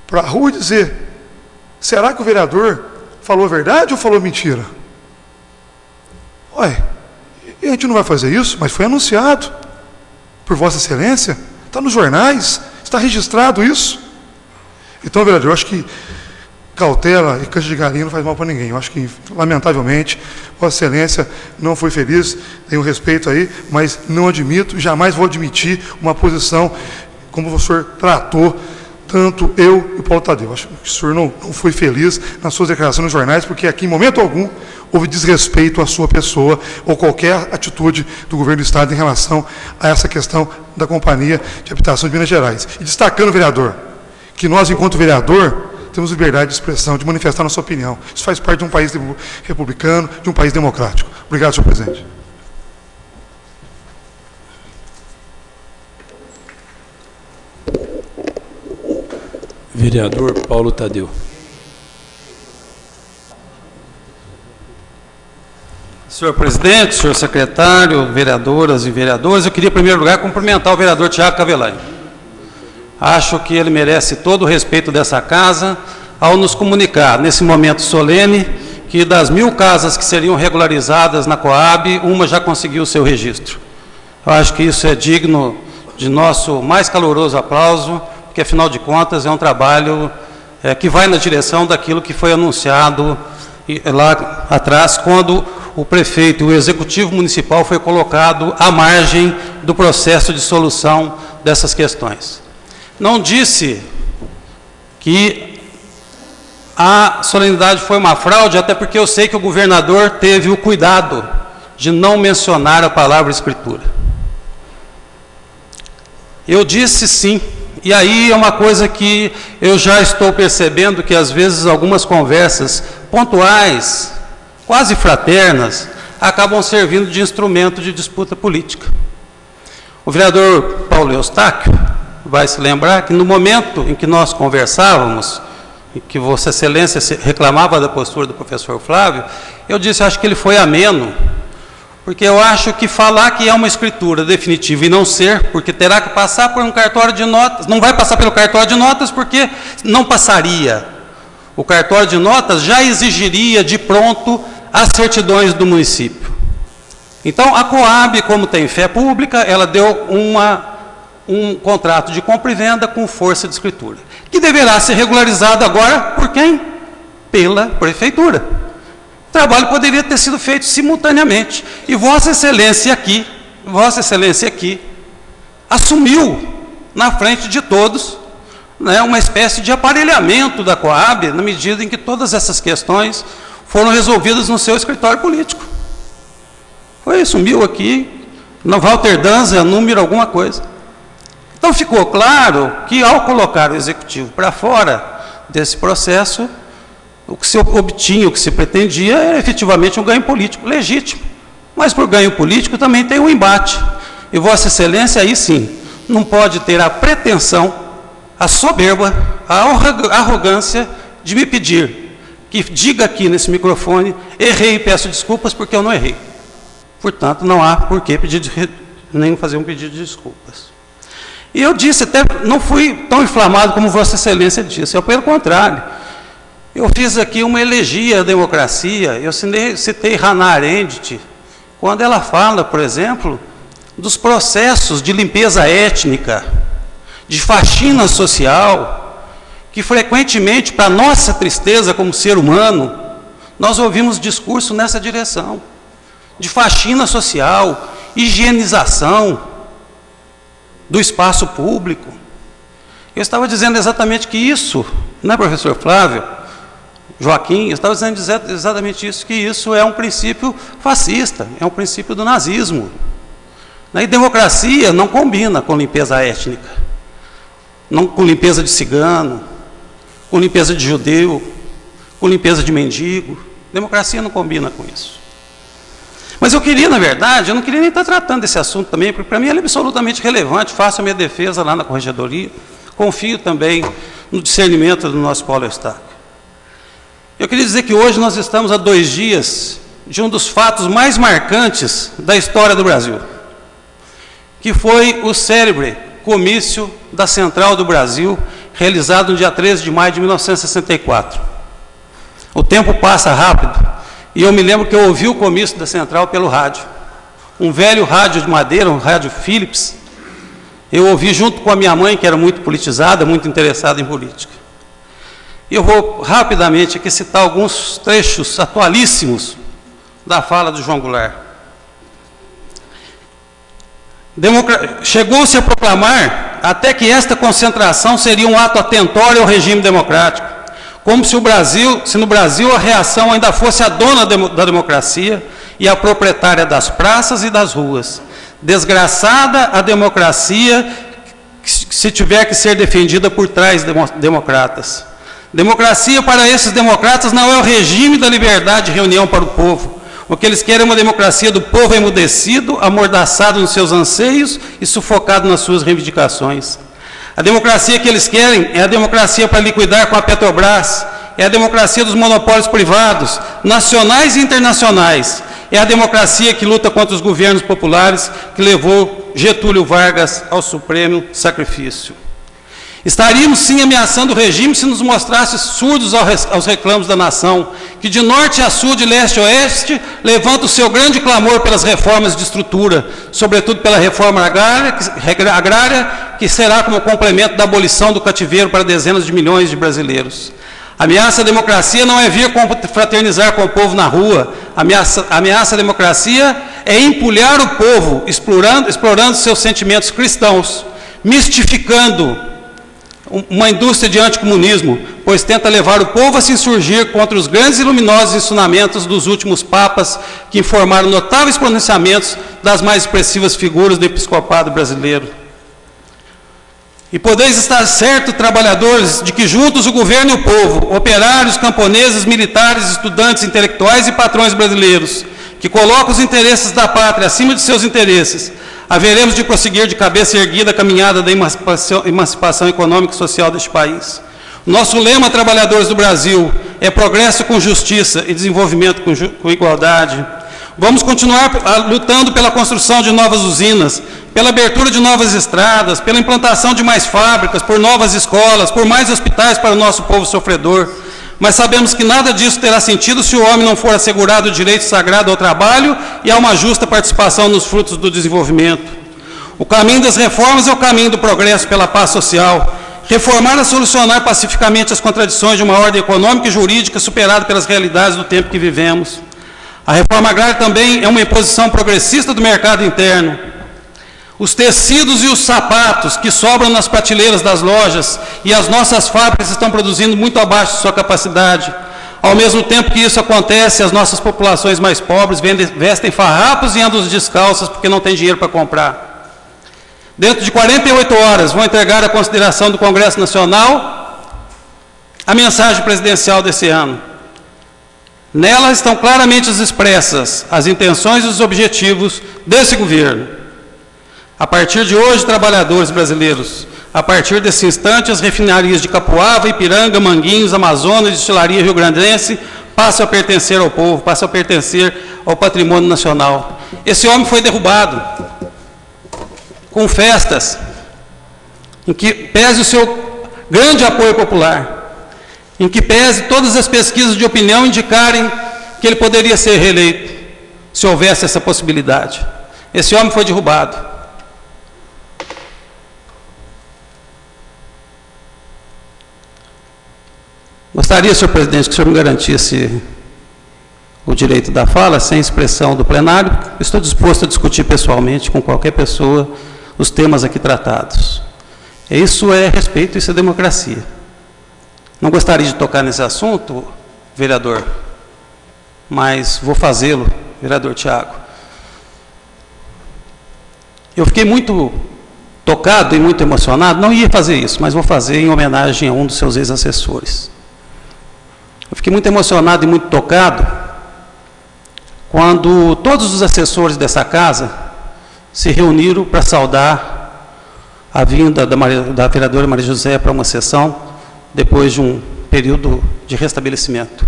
para a rua e dizer, será que o vereador falou a verdade ou falou mentira? Ué, e a gente não vai fazer isso, mas foi anunciado por Vossa Excelência, está nos jornais, está registrado isso. Então, vereador, eu acho que cautela e cancha de galinha não faz mal para ninguém. Eu acho que, lamentavelmente, Vossa Excelência não foi feliz, tenho respeito aí, mas não admito, jamais vou admitir uma posição como o senhor tratou, tanto eu e o Paulo Tadeu. Acho que o senhor não foi feliz nas suas declarações nos jornais, porque aqui, em momento algum, houve desrespeito à sua pessoa ou qualquer atitude do governo do Estado em relação a essa questão da Companhia de Habitação de Minas Gerais. E destacando, vereador, que nós, enquanto vereador, temos liberdade de expressão, de manifestar nossa opinião. Isso faz parte de um país republicano, de um país democrático. Obrigado, senhor presidente. Vereador Paulo Tadeu. Senhor presidente, senhor secretário, vereadoras e vereadores, eu queria, em primeiro lugar, cumprimentar o vereador Tiago Cavellani. Acho que ele merece todo o respeito dessa casa ao nos comunicar, nesse momento solene, que das 1.000 casas que seriam regularizadas na Coab, uma já conseguiu o seu registro. Eu acho que isso é digno de nosso mais caloroso aplauso, porque, afinal de contas, é um trabalho que vai na direção daquilo que foi anunciado lá atrás, quando o prefeito e o executivo municipal foi colocado à margem do processo de solução dessas questões. Não disse que a solenidade foi uma fraude, até porque eu sei que o governador teve o cuidado de não mencionar a palavra escritura. Eu disse sim, e aí é uma coisa que eu já estou percebendo que às vezes algumas conversas pontuais, quase fraternas, acabam servindo de instrumento de disputa política. O vereador Paulo Eustáquio vai se lembrar que no momento em que nós conversávamos, em que Vossa Excelência reclamava da postura do professor Flávio, eu disse, acho que ele foi ameno, porque eu acho que falar que é uma escritura definitiva e não ser, porque terá que passar por um cartório de notas, não vai passar pelo cartório de notas porque não passaria. O cartório de notas já exigiria de pronto as certidões do município. Então, a Coab, como tem fé pública, ela deu um contrato de compra e venda com força de escritura, que deverá ser regularizado agora por quem? Pela prefeitura. O trabalho poderia ter sido feito simultaneamente. E Vossa Excelência aqui, assumiu na frente de todos, né, uma espécie de aparelhamento da Coab, na medida em que todas essas questões foram resolvidas no seu escritório político. Assumiu aqui, no Walter Danza, número alguma coisa. Então ficou claro que, ao colocar o executivo para fora desse processo, o que se obtinha, o que se pretendia, era efetivamente um ganho político legítimo. Mas, por ganho político, também tem um embate. E Vossa Excelência, aí sim, não pode ter a pretensão, a soberba, a arrogância de me pedir que diga aqui nesse microfone, errei e peço desculpas porque eu não errei. Portanto, não há por que nem fazer um pedido de desculpas. E eu disse, até não fui tão inflamado como Vossa Excelência disse, pelo contrário. Eu fiz aqui uma elegia à democracia, eu citei Hannah Arendt, quando ela fala, por exemplo, dos processos de limpeza étnica, de faxina social, que frequentemente, para nossa tristeza como ser humano, nós ouvimos discurso nessa direção, de faxina social, higienização do espaço público. Eu estava dizendo exatamente que isso, não é, professor Flávio? Joaquim, eu estava dizendo exatamente isso, que isso é um princípio fascista, é um princípio do nazismo. E democracia não combina com limpeza étnica, não com limpeza de cigano, com limpeza de judeu, com limpeza de mendigo. Democracia não combina com isso. Mas eu queria, na verdade, eu não queria nem estar tratando desse assunto também, porque para mim ele é absolutamente relevante, faço a minha defesa lá na corregedoria, confio também no discernimento do nosso Paulo Eustáquio. Eu queria dizer que hoje nós estamos a 2 dias de um dos fatos mais marcantes da história do Brasil, que foi o célebre comício da Central do Brasil, realizado no dia 13 de maio de 1964. O tempo passa rápido, e eu me lembro que eu ouvi o comício da Central pelo rádio. Um velho rádio de madeira, um rádio Philips. Eu ouvi junto com a minha mãe, que era muito politizada, muito interessada em política. E eu vou rapidamente aqui citar alguns trechos atualíssimos da fala do João Goulart. Chegou-se a proclamar até que esta concentração seria um ato atentório ao regime democrático, como se no Brasil a reação ainda fosse a dona da democracia e a proprietária das praças e das ruas. Desgraçada a democracia se tiver que ser defendida por trás democratas. Democracia para esses democratas não é o regime da liberdade de reunião para o povo. O que eles querem é uma democracia do povo emudecido, amordaçado nos seus anseios e sufocado nas suas reivindicações. A democracia que eles querem é a democracia para liquidar com a Petrobras, é a democracia dos monopólios privados, nacionais e internacionais, é a democracia que luta contra os governos populares, que levou Getúlio Vargas ao supremo sacrifício. Estaríamos sim ameaçando o regime se nos mostrasse surdos aos reclamos da nação, que de norte a sul, de leste a oeste, levanta o seu grande clamor pelas reformas de estrutura, sobretudo pela reforma agrária, que será como complemento da abolição do cativeiro para dezenas de milhões de brasileiros. Ameaça à democracia não é vir fraternizar com o povo na rua. Ameaça à democracia é empulhar o povo, explorando seus sentimentos cristãos, mistificando uma indústria de anticomunismo, pois tenta levar o povo a se insurgir contra os grandes e luminosos ensinamentos dos últimos papas, que informaram notáveis pronunciamentos das mais expressivas figuras do episcopado brasileiro. E podeis estar certo, trabalhadores, de que juntos o governo e o povo, operários, camponeses, militares, estudantes, intelectuais e patrões brasileiros, que colocam os interesses da pátria acima de seus interesses, haveremos de prosseguir de cabeça erguida a caminhada da emancipação econômica e social deste país. Nosso lema, trabalhadores do Brasil, é progresso com justiça e desenvolvimento com igualdade. Vamos continuar lutando pela construção de novas usinas, pela abertura de novas estradas, pela implantação de mais fábricas, por novas escolas, por mais hospitais para o nosso povo sofredor. Mas sabemos que nada disso terá sentido se o homem não for assegurado o direito sagrado ao trabalho e a uma justa participação nos frutos do desenvolvimento. O caminho das reformas é o caminho do progresso pela paz social. Reformar é solucionar pacificamente as contradições de uma ordem econômica e jurídica superada pelas realidades do tempo que vivemos. A reforma agrária também é uma imposição progressista do mercado interno. Os tecidos e os sapatos que sobram nas prateleiras das lojas e as nossas fábricas estão produzindo muito abaixo de sua capacidade. Ao mesmo tempo que isso acontece, as nossas populações mais pobres vestem farrapos e andam descalças porque não têm dinheiro para comprar. Dentro de 48 horas, vou entregar à consideração do Congresso Nacional a mensagem presidencial desse ano. Nela estão claramente expressas as intenções e os objetivos desse governo. A partir de hoje, trabalhadores brasileiros, a partir desse instante, as refinarias de Capuava, Ipiranga, Manguinhos, Amazonas, Destilaria Rio Grandense passam a pertencer ao povo, passam a pertencer ao patrimônio nacional. Esse homem foi derrubado com festas, em que pese o seu grande apoio popular, em que pese todas as pesquisas de opinião indicarem que ele poderia ser reeleito, se houvesse essa possibilidade. Esse homem foi derrubado. Gostaria, senhor presidente, que o senhor me garantisse o direito da fala, sem expressão do plenário. Estou disposto a discutir pessoalmente com qualquer pessoa os temas aqui tratados. Isso é respeito, isso é democracia. Não gostaria de tocar nesse assunto, vereador, mas vou fazê-lo, vereador Tiago. Eu fiquei muito tocado e muito emocionado, não ia fazer isso, mas vou fazer em homenagem a um dos seus ex-assessores. Eu fiquei muito emocionado e muito tocado quando todos os assessores dessa casa se reuniram para saudar a vinda da vereadora Maria José para uma sessão, depois de um período de restabelecimento.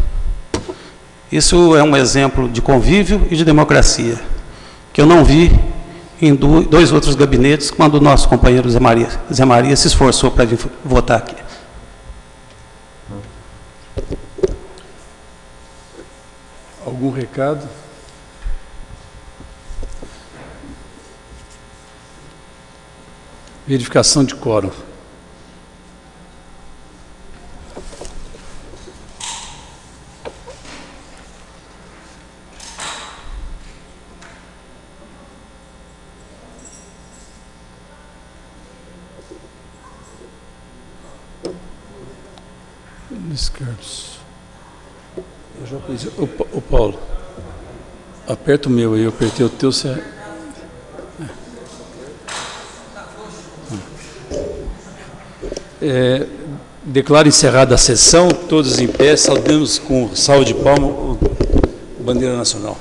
Isso é um exemplo de convívio e de democracia, que eu não vi em dois outros gabinetes, quando o nosso companheiro Zé Maria se esforçou para vir votar aqui. Algum recado? Verificação de quórum. Eu já pus. Ô Paulo, aperta o meu aí, eu apertei o teu. Você... Declaro encerrada a sessão, todos em pé, saudamos com salva de palmas a bandeira nacional.